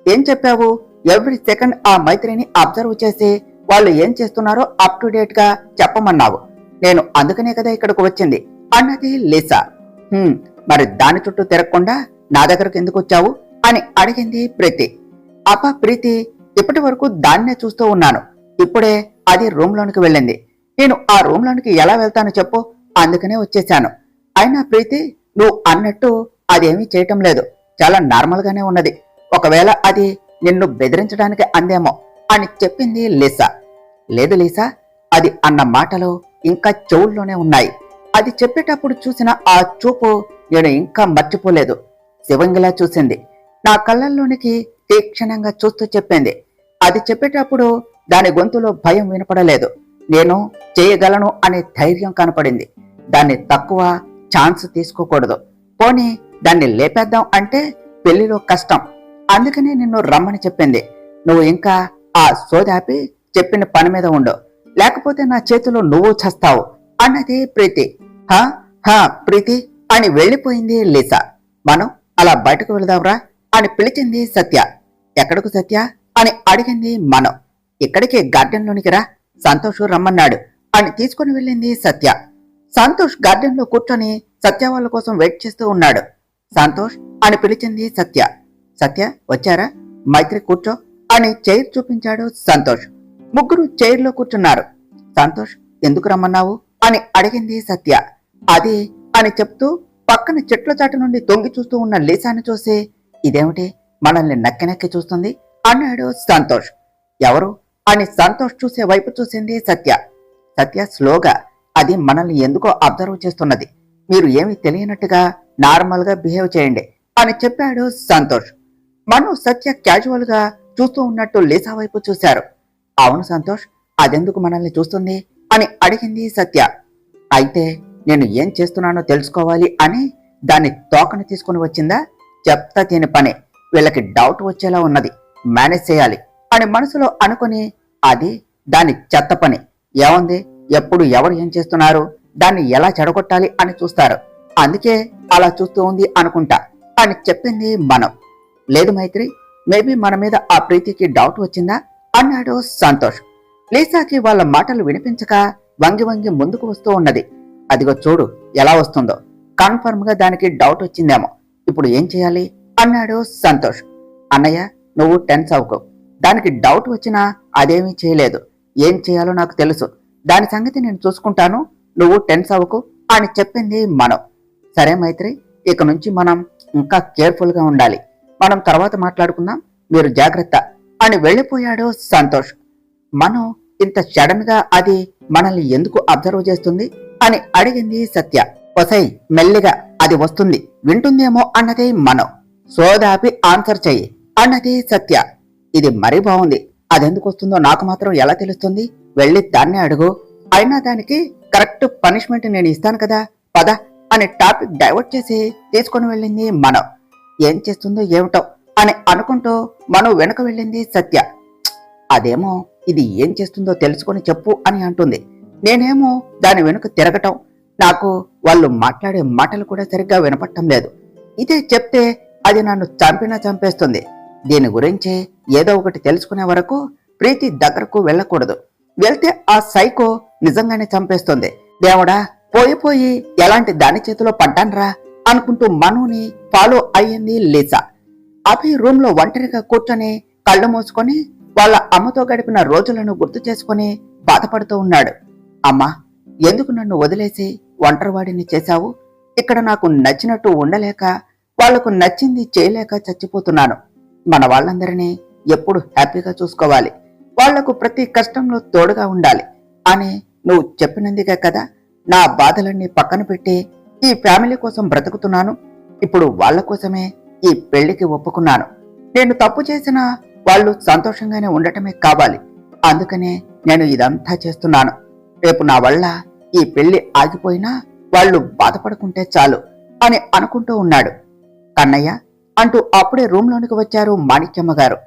ఏం చెప్పావు, ఎవ్రీ సెకండ్ ఆ మైత్రిని అబ్జర్వ్ చేసి వాళ్ళు ఏం చేస్తున్నారో అప్ టు డేట్ గా చెప్పమన్నావు, నేను అందుకనే కదా ఇక్కడికి వచ్చింది అన్నది లీసా. మరి దాని చుట్టూ తిరగకుండా నా దగ్గరకు ఎందుకు వచ్చావు అని అడిగింది ప్రీతి. అప్ప ప్రీతి, ఇప్పటి వరకు దాన్నే చూస్తూ ఉన్నాను, ఇప్పుడే అది రూమ్ లోనికి వెళ్ళింది, నేను ఆ రూమ్ లోనికి ఎలా వెళ్తాను చెప్పు, అందుకనే వచ్చేశాను. అయినా ప్రీతి, నువ్వు అన్నట్టు అదేమీ చేయటం లేదు, చాలా నార్మల్ గానే ఉన్నది, ఒకవేళ అది నిన్ను బెదిరించడానికి అందేమో అని చెప్పింది లీసా. లేదు లీసా, అది అన్న మాటలు ఇంకా చెవుల్లోనే ఉన్నాయి, అది చెప్పేటప్పుడు చూసిన ఆ చూపు నేను ఇంకా మర్చిపోలేదు. శివంగిలా చూసింది, నా కళ్ళల్లోనికి తీక్షణంగా చూస్తూ చెప్పింది. అది చెప్పేటప్పుడు దాని గొంతులో భయం వినపడలేదు, నేను చేయగలను అనే ధైర్యం కనపడింది. దాన్ని తక్కువ ఛాన్స్ తీసుకోకూడదు, పోనీ దాన్ని లేపేద్దాం అంటే పెళ్లిలో కష్టం, అందుకనే నిన్ను రమ్మని చెప్పింది. నువ్వు ఇంకా ఆ సోదాపి చెప్పిన పని మీద ఉండు, లేకపోతే నా చేతిలో నువ్వు చస్తావు అన్నది ప్రీతి. హా హా ప్రీతి అని వెళ్లిపోయింది లీసా. మనం అలా బయటకు వెళదాంరా అని పిలిచింది సత్య. ఎక్కడకు సత్య అని అడిగింది మనం. ఇక్కడికి గార్డెన్ లోనికి రా, సంతోష్ రమ్మన్నాడు అని తీసుకుని వెళ్ళింది సత్య. సంతోష్ గార్డెన్ లో కూర్చొని సత్య వాళ్ళ కోసం వెయిట్ చేస్తూ ఉన్నాడు. సంతోష్ అని పిలిచింది సత్య. సత్య వచ్చారా, మైత్రి కూర్చో అని చైర్ చూపించాడు సంతోష్. ముగ్గురు చైర్లో కూర్చున్నారు. సంతోష్, ఎందుకు రమ్మన్నావు అని అడిగింది సత్య. అది అని చెప్తూ పక్కన చెట్ల చాటు నుండి తొంగి చూస్తూ ఉన్న లీసాని చూసి, ఇదేమిటి మనల్ని నక్కి నక్కి చూస్తుంది అన్నాడు సంతోష్. ఎవరు అని సంతోష్ చూసే వైపు చూసింది సత్య. సత్య స్లోగా, అది మనల్ని ఎందుకో అబ్జర్వ్ చేస్తున్నది. మీరు ఏమీ తెలియనట్టుగా నార్మల్ గా బిహేవ్ చేయండి అని చెప్పాడు సంతోష్. మను సత్య క్యాజువల్ గా చూస్తూ ఉన్నట్టు లీసా వైపు చూశారు. అవును సంతోష్, అదెందుకు మనల్ని చూస్తుంది అని అడిగింది సత్య. అయితే నేను ఏం చేస్తున్నానో తెలుసుకోవాలి అని దాన్ని తోకని తీసుకుని వచ్చిందా? చెప్తా దీని పని, వీళ్ళకి డౌట్ వచ్చేలా ఉన్నది, మేనేజ్ చేయాలి అని మనసులో అనుకుని, అది దాని చెత్త పని, ఏముంది ఎప్పుడు ఎవరు ఏం చేస్తున్నారు, దాన్ని ఎలా చెడగొట్టాలి అని చూస్తారు, అందుకే అలా చూస్తూ ఉంది అనుకుంటా అని చెప్పింది మనం. లేదు మైత్రి, మేబీ మన మీద ఆ ప్రీతికి డౌట్ వచ్చిందా అన్నాడు సంతోష్. లీసాకి వాళ్ళ మాటలు వినిపించక వంగి వంగి ముందుకు వస్తూ ఉన్నది. అదిగో చూడు ఎలా వస్తుందో, కన్ఫర్మ్ గా దానికి డౌట్ వచ్చిందేమో, ఇప్పుడు ఏం చేయాలి అన్నాడు సంతోష్. అన్నయ్య, నువ్వు టెన్స్ అవ్వకు, దానికి డౌట్ వచ్చినా అదేమీ చేయలేదు, ఏం చేయాలో నాకు తెలుసు, దాని సంగతి నేను చూసుకుంటాను, నువ్వు టెన్స్ అవ్వకు అని చెప్పింది మనం. సరే మైత్రి, ఇక నుంచి మనం ఇంకా కేర్ఫుల్ గా ఉండాలి, మనం తర్వాత మాట్లాడుకుందాం, మీరు జాగ్రత్త అని వెళ్ళిపోయాడు సంతోష్. మనం ఇంత సడన్ గా అది మనల్ని ఎందుకు అబ్జర్వ్ చేస్తుంది అని అడిగింది సత్య. ఒసై, మెల్లిగా అది వస్తుంది, వింటుందేమో అన్నదే మనం. సోదాపి ఆన్సర్ చెయ్యి అన్నది సత్య. ఇది మరీ బాగుంది, అదెందుకు వస్తుందో నాకు మాత్రం ఎలా తెలుస్తుంది, వెళ్ళి దాన్నే అడుగు, అయినా దానికి కరెక్ట్ పనిష్మెంట్ నేను ఇస్తాను కదా, పద అని టాపిక్ డైవర్ట్ చేసి తీసుకుని వెళ్ళింది మనం. ఏం చేస్తుందో ఏమిటో అని అనుకుంటూ మనం వెనక వెళ్ళింది సత్య. అదేమో ఇది ఏం చేస్తుందో తెలుసుకొని చెప్పు అని అంటుంది. నేనేమో దాని వెనుక తిరగటం, నాకు వాళ్ళు మాట్లాడే మాటలు కూడా సరిగ్గా వినపట్టం లేదు. ఇదే చెప్తే అది నన్ను చంపినా చంపేస్తుంది. దీని గురించి ఏదో ఒకటి తెలుసుకునే వరకు ప్రీతి దగ్గరకు వెళ్ళకూడదు, వెళ్తే ఆ సైకో నిజంగానే చంపేస్తుంది. దేవుడా, పోయి ఎలాంటి దాని చేతిలో పడ్డాన్రా అనుకుంటూ మనుని ఫాలో అయ్యింది లీసా. అభి రూమ్ లో ఒంటరిగా కూర్చొని కళ్ళు మూసుకొని వాళ్ళ అమ్మతో గడిపిన రోజులను గుర్తు చేసుకుని బాధపడుతూ ఉన్నాడు. అమ్మా, ఎందుకు నన్ను వదిలేసి ఒంటరివాడిని చేశావు? ఇక్కడ నాకు నచ్చినట్టు ఉండలేక, వాళ్లకు నచ్చింది చేయలేక చచ్చిపోతున్నాను. మన వాళ్ళందరినీ ఎప్పుడు హ్యాపీగా చూసుకోవాలి, వాళ్లకు ప్రతి కష్టంలో తోడుగా ఉండాలి అని నువ్వు చెప్పినందుకే కదా నా బాధలన్నీ పక్కన పెట్టి ఈ ఫ్యామిలీ కోసం బ్రతుకుతున్నాను. ఇప్పుడు వాళ్ల కోసమే ఈ పెళ్లికి ఒప్పుకున్నాను. నేను తప్పు చేసినా వాళ్ళు సంతోషంగానే ఉండటమే కావాలి, అందుకనే నేను ఇదంతా చేస్తున్నాను. రేపు నా వల్ల ఈ పెళ్లి ఆగిపోయినా వాళ్ళు బాధపడుకుంటే చాలు అని అనుకుంటూ ఉన్నాడు. కన్నయ్య అంటూ అప్పుడే రూమ్ లోనికి వచ్చారు మాణిక్యమ్మ గారు.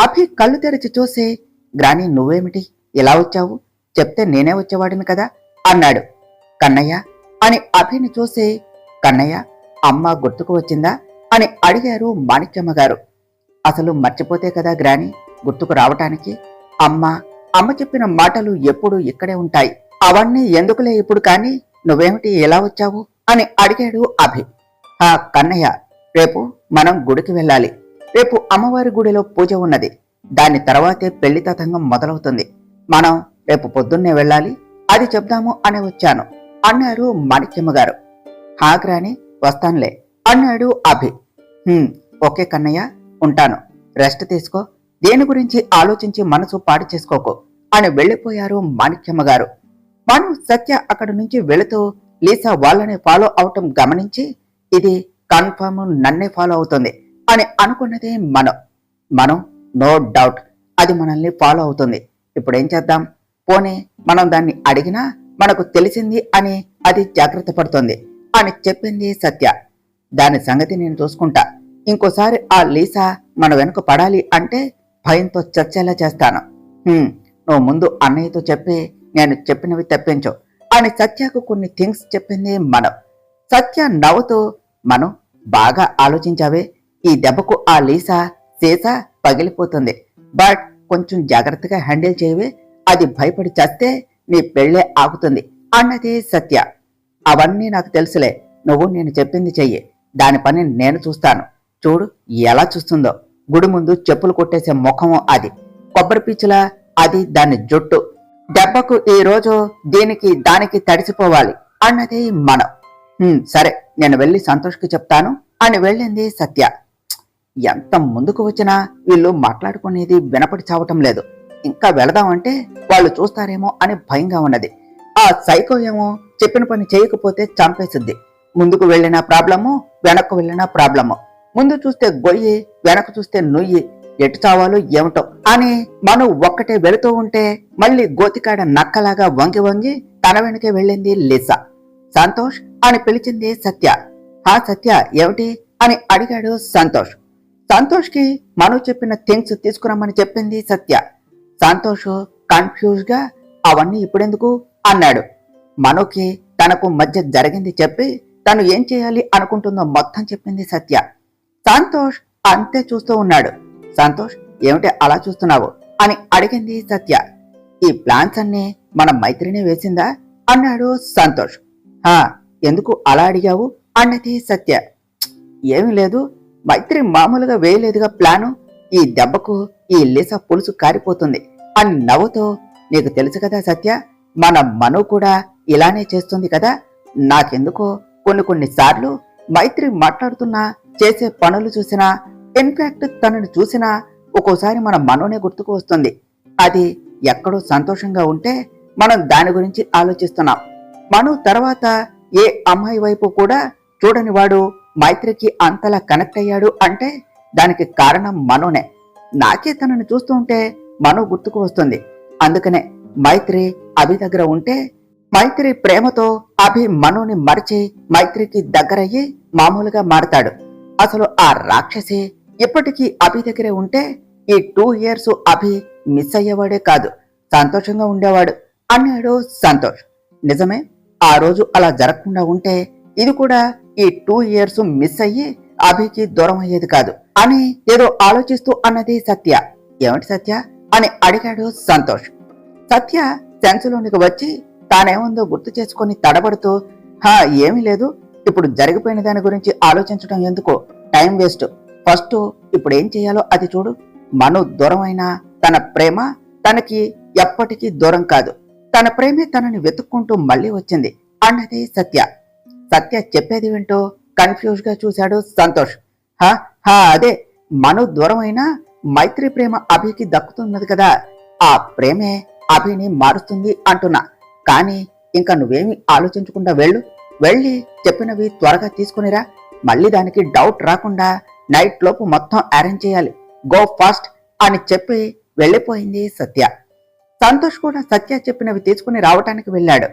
అభి కళ్ళు తెరిచి చూసి, గ్రాని నువ్వేమిటి ఇలా వచ్చావు, చెప్తే నేనే వచ్చేవాడిని కదా అన్నాడు. కన్నయ్య అని అభిని చూసి, కన్నయ్య అమ్మ గుర్తుకు వచ్చిందా అని అడిగారు మాణిక్యమ్మ గారు. అసలు మర్చిపోతే కదా గ్రాని గుర్తుకు రావటానికి, అమ్మ చెప్పిన మాటలు ఎప్పుడు ఇక్కడే ఉంటాయి, అవన్నీ ఎందుకులే ఇప్పుడు, కానీ నువ్వేమిటి ఎలా వచ్చావు అని అడిగాడు అభి. కన్నయ్య, రేపు మనం గుడికి వెళ్ళాలి, రేపు అమ్మవారి గుడిలో పూజ ఉన్నది, దాని తర్వాతే పెళ్లి తతంగం మొదలవుతుంది, మనం రేపు పొద్దున్నే వెళ్ళాలి, అది చెప్దాము అని వచ్చాను అన్నారు మాణిక్యమ్మ గారు. గ్రాని వస్తానులే అన్నాడు అభి. ఓకే కన్నయ్య, ఉంటాను, రెస్ట్ తీసుకో, దేని గురించి ఆలోచించి మనసు పాడు చేసుకోకు అని వెళ్లిపోయారు మాణిక్యమ్మ గారు. మను సత్య అక్కడి నుంచి వెళుతూ లీసా వాళ్ళని ఫాలో అవటం గమనించి, ఇది కన్ఫర్మ్ నన్నే ఫాలో అవుతుంది అని అనుకున్నదే మనం నో డౌట్ అది మనల్ని ఫాలో అవుతుంది. ఇప్పుడేం చేద్దాం, పోనీ మనం దాన్ని అడిగినా మనకు తెలిసింది అని అది జాగ్రత్త పడుతుంది అని చెప్పింది సత్య. దాని సంగతి నేను చూసుకుంటా, ఇంకోసారి ఆ లీసా మన వెనుక పడాలి అంటే భయంతో చచ్చేలా చేస్తాను. నువ్వు ముందు అన్నయ్యతో చెప్పి నేను చెప్పినవి తెప్పించు అని సత్యకు కొన్ని థింగ్స్ చెప్పింది మనం. సత్య నవ్వుతూ, మనం బాగా ఆలోచించావే, ఈ దెబ్బకు ఆ లీసా సీసా పగిలిపోతుంది, బట్ కొంచెం జాగ్రత్తగా హ్యాండిల్ చేయవే, అది భయపడి చస్తే నీ పెళ్లే ఆగుతుంది అన్నది సత్య. అవన్నీ నాకు తెలుసులే, నువ్వు నేను చెప్పింది చెయ్యి, దాని పని నేను చూస్తాను, చూడు ఎలా చూస్తుందో, గుడి ముందు చెప్పులు కొట్టేసే ముఖం అది, కొబ్బరి పీచులా అది దాని జుట్టు. దెబ్బకు ఈ రోజు దీనికి దానికి తడిసిపోవాలి అన్నది మనం. సరే, నేను వెళ్ళి సంతోష్కి చెప్తాను అని వెళ్ళింది సత్య. ఎంత ముందుకు వచ్చినా వీళ్ళు మాట్లాడుకునేది వినపడి చావటం లేదు. ఇంకా వెళదామంటే వాళ్ళు చూస్తారేమో అని భయంగా ఉన్నది. ఆ సైకో ఏమో చెప్పిన పని చేయకపోతే చంపేసిద్ది. ముందుకు వెళ్ళిన ప్రాబ్లము, వెనక్కు వెళ్ళిన ప్రాబ్లము. ముందు చూస్తే గొయ్యి, వెనక్కు చూస్తే నుయ్యి. ఎటు చావాలో ఏమిటో అని మను ఒక్కటే వెళుతూ ఉంటే మళ్ళీ గోతికాడ నక్కలాగా వంగి వంగి తన వెనకే వెళ్ళింది లిసా. సంతోష్ అని పిలిచింది సత్య. సత్య ఏమిటి అని అడిగాడు సంతోష్. సంతోష్ కి మను చెప్పిన థింగ్స్ తీసుకురమ్మని చెప్పింది సత్య. సంతోష్ కన్ఫ్యూజ్ గా అవన్నీ ఇప్పుడెందుకు అన్నాడు. మనుకి తనకు మధ్య జరిగింది చెప్పి తను ఏం చేయాలి అనుకుంటుందో మొత్తం చెప్పింది సత్య. సంతోష్ అంతే చూస్తూ ఉన్నాడు. సంతోష్ ఏమిటి అలా చూస్తున్నావు అని అడిగింది సత్య. ఈ ప్లాన్స్ అన్ని మన మైత్రినే వేసిందా అన్నాడు సంతోష్. ఎందుకు అలా అడిగావు అన్నది సత్య. ఏమీ లేదు, మైత్రి మామూలుగా వేయలేదుగా ప్లాను. ఈ దెబ్బకు ఈ లిసా పులుసు కారిపోతుంది అని నవ్వుతూ, నీకు తెలుసు కదా సత్య, మన మను కూడా ఇలానే చేస్తుంది కదా. నాకెందుకో కొన్ని సార్లు మైత్రి మాట్లాడుతున్నా, చేసే పనులు చూసినా, ఇన్ఫాక్ట్ తనని చూసినా ఒక్కోసారి మన మనోనే గుర్తుకు వస్తుంది. అది ఎక్కడో సంతోషంగా ఉంటే మనం దాని గురించి ఆలోచిస్తున్నాం. మను తర్వాత ఏ అమ్మాయి వైపు కూడా చూడని వాడు మైత్రికి అంతలా కనెక్ట్ అయ్యాడు అంటే దానికి కారణం మనోనే. నాకే తనని చూస్తూ ఉంటే మను గుర్తుకు వస్తుంది. అందుకనే మైత్రి అభి దగ్గర ఉంటే మైత్రి ప్రేమతో అభి మనుని మరిచి మైత్రికి దగ్గరయ్యి మామూలుగా మారతాడు. అసలు ఆ రాక్షసి ఇప్పటికీ అభి దగ్గరే ఉంటే ఈ 2 years అభి మిస్ అయ్యేవాడే కాదు, సంతోషంగా ఉండేవాడు అన్నాడు సంతోష్. నిజమే, ఆ రోజు అలా జరగకుండా ఉంటే ఇది కూడా ఈ 2 years మిస్ అయ్యి అభికి దూరం అయ్యేది కాదు అని ఏదో ఆలోచిస్తూ అన్నది సత్య. ఏమిటి సత్య అని అడిగాడు సంతోష్. సత్య సెన్సులోనికి వచ్చి తానేముందో గుర్తు చేసుకుని తడబడుతూ, ఏమీ లేదు, ఇప్పుడు జరిగిపోయిన దాని గురించి ఆలోచించడం ఎందుకు, టైం వేస్ట్. ఫస్ట్ ఇప్పుడు ఏం చేయాలో అది చూడు. మను దూరమైన తన ప్రేమ తనకి ఎప్పటికీ దూరం కాదు. తన ప్రేమే తనని వెతుక్కుంటూ మళ్ళీ వచ్చింది అన్నది సత్య. సత్య చెప్పేది వింటూ కన్ఫ్యూజ్ గా చూశాడు సంతోష్. అదే, మను దూరమైనా మైత్రి ప్రేమ అభికి దక్కుతున్నది కదా, ఆ ప్రేమే అభిని మారుస్తుంది అంటున్నా. కానీ ఇంకా నువ్వేమి ఆలోచించకుండా వెళ్ళి చెప్పినవి త్వరగా తీసుకునిరా. మళ్ళీ దానికి డౌట్ రాకుండా నైట్ లోపు మొత్తం అరేంజ్ చేయాలి. గో ఫాస్ట్ అని చెప్పి వెళ్ళిపోయింది సత్య. సంతోష్ కూడా సత్య చెప్పినవి తీసుకుని రావటానికి వెళ్ళాడు.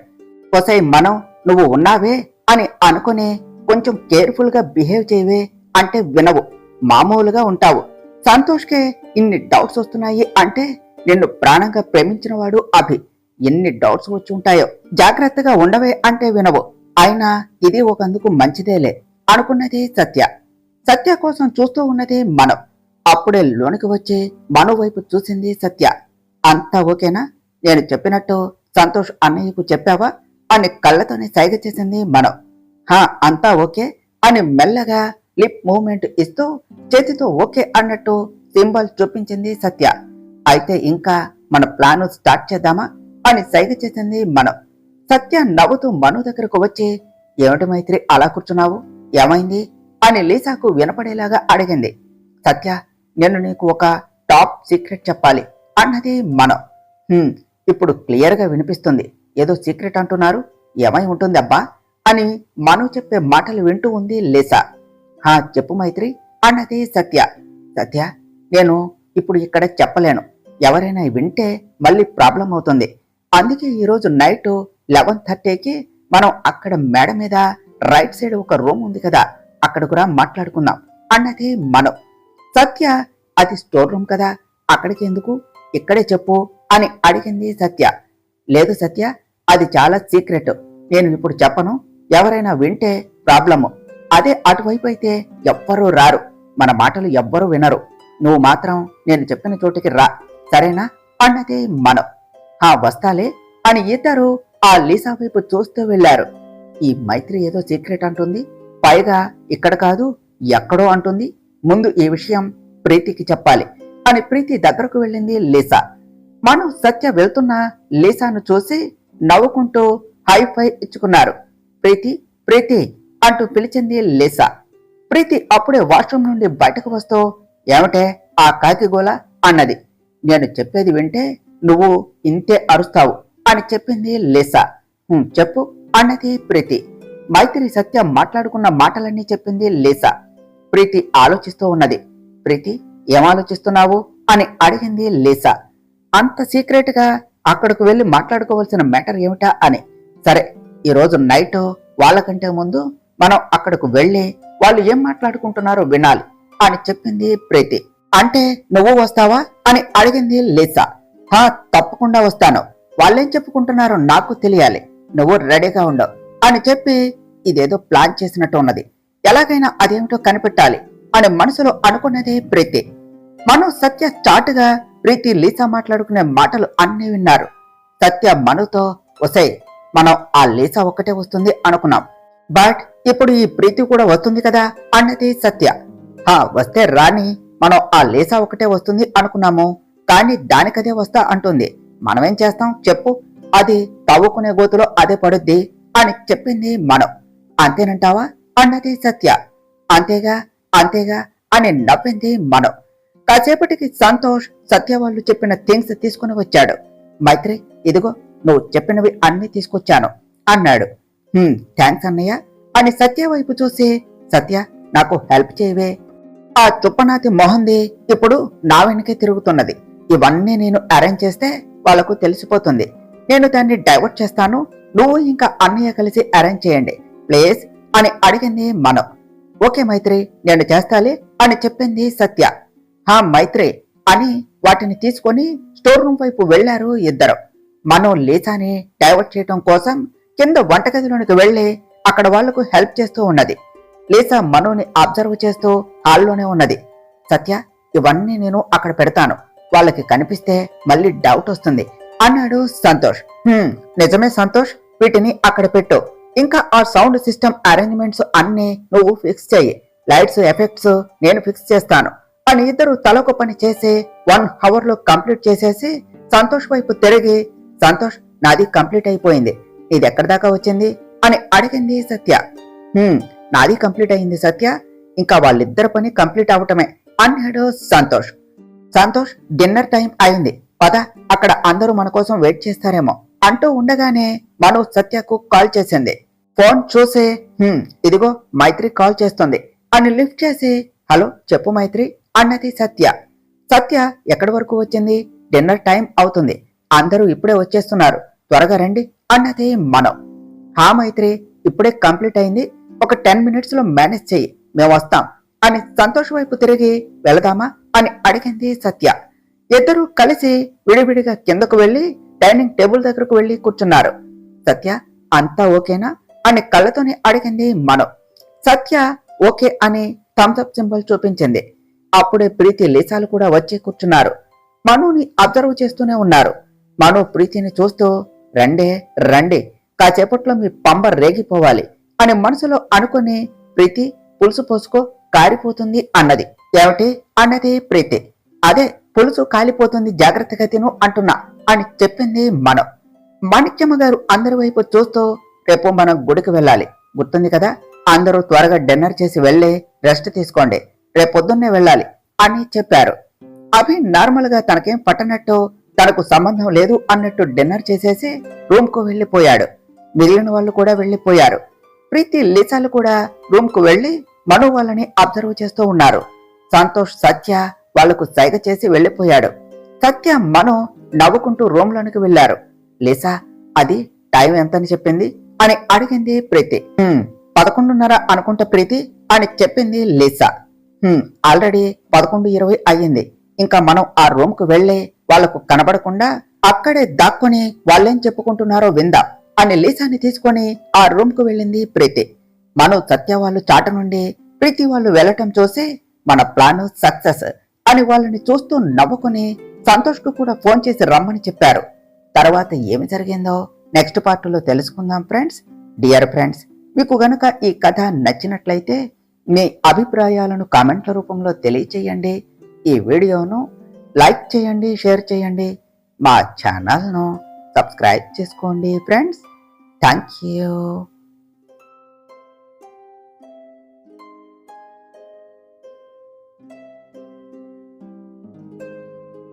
ఒసై మనం, నువ్వు ఉన్నావే అని అనుకుని కొంచెం కేర్ఫుల్ గా బిహేవ్ చేయవే అంటే వినవు, మామూలుగా ఉంటావు. సంతోష్కే ఇన్ని డౌట్స్ వస్తున్నాయి అంటే నిన్ను ప్రాణంగా ప్రేమించిన వాడు అభి. ఎన్ని డౌట్స్ వచ్చి ఉంటాయో, జాగ్రత్తగా ఉండవే అంటే వినవు. అయినా ఇది ఒకందుకు మంచిదేలే అనుకున్నది సత్య. సత్య కోసం చూస్తూ ఉన్నది మనం. అప్పుడే లోనికి వచ్చి మను వైపు చూసింది సత్య. అంతా ఓకేనా, నేను చెప్పినట్టు సంతోష్ అన్నయ్యకు చెప్పావా అని కళ్ళతోనే సైగ చేసింది మనం. అంతా ఓకే అని మెల్లగా లిప్ మూవ్మెంట్ ఇస్తూ చేతితో ఓకే అన్నట్టు సింబల్ చూపించింది సత్య. అయితే ఇంకా మన ప్లాన్ స్టార్ట్ చేద్దామా అని సైగ చేసింది మనం. సత్య నవ్వుతూ మను దగ్గరకు వచ్చి, ఏమిటి మైత్రి అలా కూర్చున్నావు, ఏమైంది అని లీసాకు వినపడేలాగా అడిగింది. సత్య, నేను నీకు ఒక టాప్ సీక్రెట్ చెప్పాలి అన్నది మనం. ఇప్పుడు క్లియర్ గా వినిపిస్తుంది, ఏదో సీక్రెట్ అంటున్నారు, ఏమై ఉంటుంది అబ్బా అని మను చెప్పే మాటలు వింటూ ఉంది లీసా. చెప్పు మైత్రి అన్నది సత్య. సత్య, నేను ఇప్పుడు ఇక్కడ చెప్పలేను, ఎవరైనా వింటే మళ్ళీ ప్రాబ్లం అవుతుంది. అందుకే ఈరోజు నైట్ 11:30కి మనం అక్కడ మేడ మీద రైట్ సైడ్ ఒక రూమ్ ఉంది కదా, అక్కడ కూడా మాట్లాడుకుందాం అన్నది మనం. సత్య, అది స్టోర్ రూమ్ కదా, అక్కడికి ఎందుకు, ఇక్కడే చెప్పు అని అడిగింది సత్య. లేదు సత్య, అది చాలా సీక్రెట్, నేను ఇప్పుడు చెప్పను, ఎవరైనా వింటే ప్రాబ్లము. అదే అటువైపు అయితే ఎవ్వరూ రారు, మన మాటలు ఎవ్వరూ వినరు. నువ్వు మాత్రం నేను చెప్పిన చోటికి రా, సరేనా అన్నది మనం. వస్తాలే అని ఇద్దరు ఆ లీసా వైపు చూస్తూ వెళ్లారు. ఈ మైత్రి ఏదో సీక్రెట్ అంటుంది, పైగా ఇక్కడ కాదు ఎక్కడో అంటుంది. ముందు ఈ విషయం ప్రీతికి చెప్పాలి అని ప్రీతి దగ్గరకు వెళ్ళింది లీసా. మను సత్య వెళ్తున్న లీసాను చూసి నవ్వుకుంటూ హైఫై ఇచ్చుకున్నారు. ప్రీతి ప్రీతి అంటూ పిలిచింది లీసా. ప్రీతి అప్పుడే వాష్రూమ్ నుండి బయటకు వస్తూ ఏమిటే ఆ కాకిగోల అన్నది. నేను చెప్పేది వింటే నువ్వు ఇంతే అరుస్తావు అని చెప్పింది లీసా. చెప్పు అన్నది ప్రీతి. మైత్రి సత్య మాట్లాడుకున్న మాటలన్నీ చెప్పింది లీసా. ప్రీతి ఆలోచిస్తూ ఉన్నది. ప్రీతి ఏం ఆలోచిస్తున్నావు అని అడిగింది లీసా. అంత సీక్రెట్ గా అక్కడకు వెళ్లి మాట్లాడుకోవాల్సిన మ్యాటర్ ఏమిటా అని. సరే ఈరోజు నైట్ వాళ్ళకంటే ముందు మనం అక్కడకు వెళ్లి వాళ్ళు ఏం మాట్లాడుకుంటున్నారో వినాలి అని చెప్పింది ప్రీతి. అంటే నువ్వు వస్తావా అని అడిగింది లీసా. తప్పకుండా వస్తాను, వాళ్ళేం చెప్పుకుంటున్నారో నాకు తెలియాలి, నువ్వు రెడీగా ఉండవు అని చెప్పి ఇదేదో ప్లాన్ చేసినట్టు ఉన్నది. ఎలాగైనా అదేమిటో కనిపెట్టాలి అని మనసులో అనుకున్నదే ప్రీతి. మను సత్య చాటుగా ప్రీతి లీసా మాట్లాడుకునే మాటలు అన్నీ విన్నారు. సత్య మనుతో వసే మనం ఆ లీసా ఒక్కటే వస్తుంది అనుకున్నాం, బట్ ఇప్పుడు ఈ ప్రీతి కూడా వస్తుంది కదా అన్నది సత్య. వస్తే రాని, మనం ఆ లీసా ఒకటే వస్తుంది అనుకున్నాము, కానీ దానికదే వస్తా అంటుంది, మనమేం చేస్తాం చెప్పు, అది తవ్వుకునే గోతులో అదే పడుద్ది అని చెప్పింది మనం. అంతేనంటావా అన్నది సత్య. అంతేగా అంతేగా అని నవ్వింది మనం. కాసేపటికి సంతోష్ సత్య వాళ్ళు చెప్పిన థింగ్స్ తీసుకుని వచ్చాడు. మైత్రి ఇదిగో నువ్వు చెప్పినవి అన్ని తీసుకొచ్చాను అన్నాడు. థ్యాంక్స్ అన్నయ్య అని సత్య వైపు చూసి, సత్య నాకు హెల్ప్ చేయవే, ఆ చుప్పనాతి మొహంది ఇప్పుడు నా వెనకే తిరుగుతున్నది, ఇవన్నీ నేను అరేంజ్ చేస్తే వాళ్లకు తెలిసిపోతుంది, నేను దాన్ని డైవర్ట్ చేస్తాను, నువ్వు ఇంకా అన్నయ్య కలిసి అరేంజ్ చేయండి ప్లీజ్ అని అడిగింది మనం. ఓకే మైత్రి నేను చేస్తాలే అని చెప్పింది సత్య. మైత్రి అని వాటిని తీసుకొని స్టోర్ రూమ్ వైపు వెళ్లారు ఇద్దరు. మనం లీసాని డైవర్ట్ చేయటం కోసం కింద వంటగదిలోనికి వెళ్లి అక్కడ వాళ్లకు హెల్ప్ చేస్తూ ఉన్నది. లీసా మనోని అబ్జర్వ్ చేస్తూ హాల్లోనే ఉన్నది. సత్య ఇవన్నీ నేను అక్కడ పెడతాను, వాళ్ళకి కనిపిస్తే మళ్ళీ డౌట్ వస్తుంది అన్నాడు సంతోష్. నిజమే సంతోష్, వీటిని అక్కడ పెట్టు, ఇంకా ఆ సౌండ్ సిస్టమ్ అరేంజ్మెంట్స్ అన్ని నువ్వు ఫిక్స్ చెయ్యి, లైట్స్ ఎఫెక్ట్స్ నేను ఫిక్స్ చేస్తాను అని ఇద్దరు తలొక పని చేసి 1 hour లో కంప్లీట్ చేసేసి సంతోష్ వైపు తిరిగి, సంతోష్ నాది కంప్లీట్ అయిపోయింది, ఇది ఎక్కడి దాకా వచ్చింది అని అడిగింది సత్య. నాది కంప్లీట్ అయింది సత్య, ఇంకా వాళ్ళిద్దరు పని కంప్లీట్ అవటమే అన్నాడు సంతోష్. సంతోష్ డిన్నర్ టైం అయింది, పద అక్కడ అందరూ మన కోసం వెయిట్ చేస్తారేమో అంటూ ఉండగానే మను సత్యకు కాల్ చేసింది. ఫోన్ చూసి ఇదిగో మైత్రి కాల్ చేస్తుంది అని లిఫ్ట్ చేసి, హలో చెప్పు మైత్రి అన్నది సత్య. సత్య ఎక్కడి వరకు వచ్చింది, డిన్నర్ టైం అవుతుంది, అందరూ ఇప్పుడే వచ్చేస్తున్నారు, త్వరగా రండి అన్నది మనం. మైత్రి ఇప్పుడే కంప్లీట్ అయింది, ఒక 10 minutes లో మేనేజ్ చెయ్యి, మేము వస్తాం అని సంతోష్ వైపు తిరిగి వెళదామా అని అడిగింది సత్య. ఇద్దరూ కలిసి విడివిడిగా కిందకు వెళ్లి డైనింగ్ టేబుల్ దగ్గరకు వెళ్లి కూర్చున్నారు. సత్య అంతా ఓకేనా అని కళ్ళతోనే అడిగింది మనం. సత్య ఓకే అని థమ్స్అప్ సింబల్ చూపించింది. అప్పుడే ప్రీతి లీసాలు కూడా వచ్చి కూర్చున్నారు. మనుని అబ్జర్వ్ చేస్తూనే ఉన్నారు. మను ప్రీతిని చూస్తూ రండే రండి, కాసేపట్లో మీ పంబ రేగిపోవాలి అని మనసులో అనుకుని, ప్రీతి పులుసు పోసుకో కారిపోతుంది అన్నది. ఏమిటి అన్నది ప్రీతి. అదే పులుసు కాలిపోతుంది జాగ్రత్తగా తిను అంటున్నా అని చెప్పింది మనం. మాణిక్యమ్మ గారు అందరి వైపు చూస్తూ, రేపు మనం గుడికి వెళ్ళాలి గుర్తుంది కదా, అందరూ త్వరగా డిన్నర్ చేసి వెళ్లి రెస్ట్ తీసుకోండి, రేపొద్దున్నే వెళ్ళాలి అని చెప్పారు. అభి నార్మల్ గా తనకేం పట్టనట్టు, తనకు సంబంధం లేదు అన్నట్టు డిన్నర్ చేసేసి రూమ్ కు వెళ్లిపోయాడు. మిగిలిన వాళ్ళు కూడా వెళ్లిపోయారు. ప్రీతి లీసాలు కూడా రూమ్ కు వెళ్లి మను వాళ్ళని అబ్జర్వ్ చేస్తూ ఉన్నారు. సంతోష్ సత్య వాళ్లకు సైగ చేసి వెళ్లిపోయాడు. సత్య మను నవ్వుకుంటూ రూమ్ లోనికి వెళ్లారు. లీసా అది టైం ఎంతని చెప్పింది అని అడిగింది ప్రీతి. 11:30 అనుకుంటా ప్రీతి అని చెప్పింది లీసా. ఆల్రెడీ 11:20 అయ్యింది, ఇంకా మనం ఆ రూమ్ కు వెళ్లి వాళ్లకు కనబడకుండా అక్కడే దాక్కుని వాళ్ళేం చెప్పుకుంటున్నారో విందాం అని లీసాని తీసుకొని ఆ రూమ్ కు వెళ్ళింది ప్రీతి. మను సత్య వాళ్ళు చాట నుండి ప్రీతి వాళ్ళు వెళ్లటం చూసి, మన ప్లాన్ సక్సెస్ అని వాళ్ళని చూస్తూ నవ్వుకుని సంతోష్ కు కూడా ఫోన్ చేసి రమ్మని చెప్పారు. తర్వాత ఏమి జరిగిందో నెక్స్ట్ పార్ట్లో తెలుసుకుందాం ఫ్రెండ్స్. డియర్ ఫ్రెండ్స్, మీకు గనుక ఈ కథ నచ్చినట్లయితే మీ అభిప్రాయాలను కామెంట్ల రూపంలో తెలియచేయండి. ఈ వీడియోను లైక్ చేయండి, షేర్ చేయండి, మా ఛానల్ను సబ్స్క్రైబ్ చేసుకోండి ఫ్రెండ్స్. Thank you.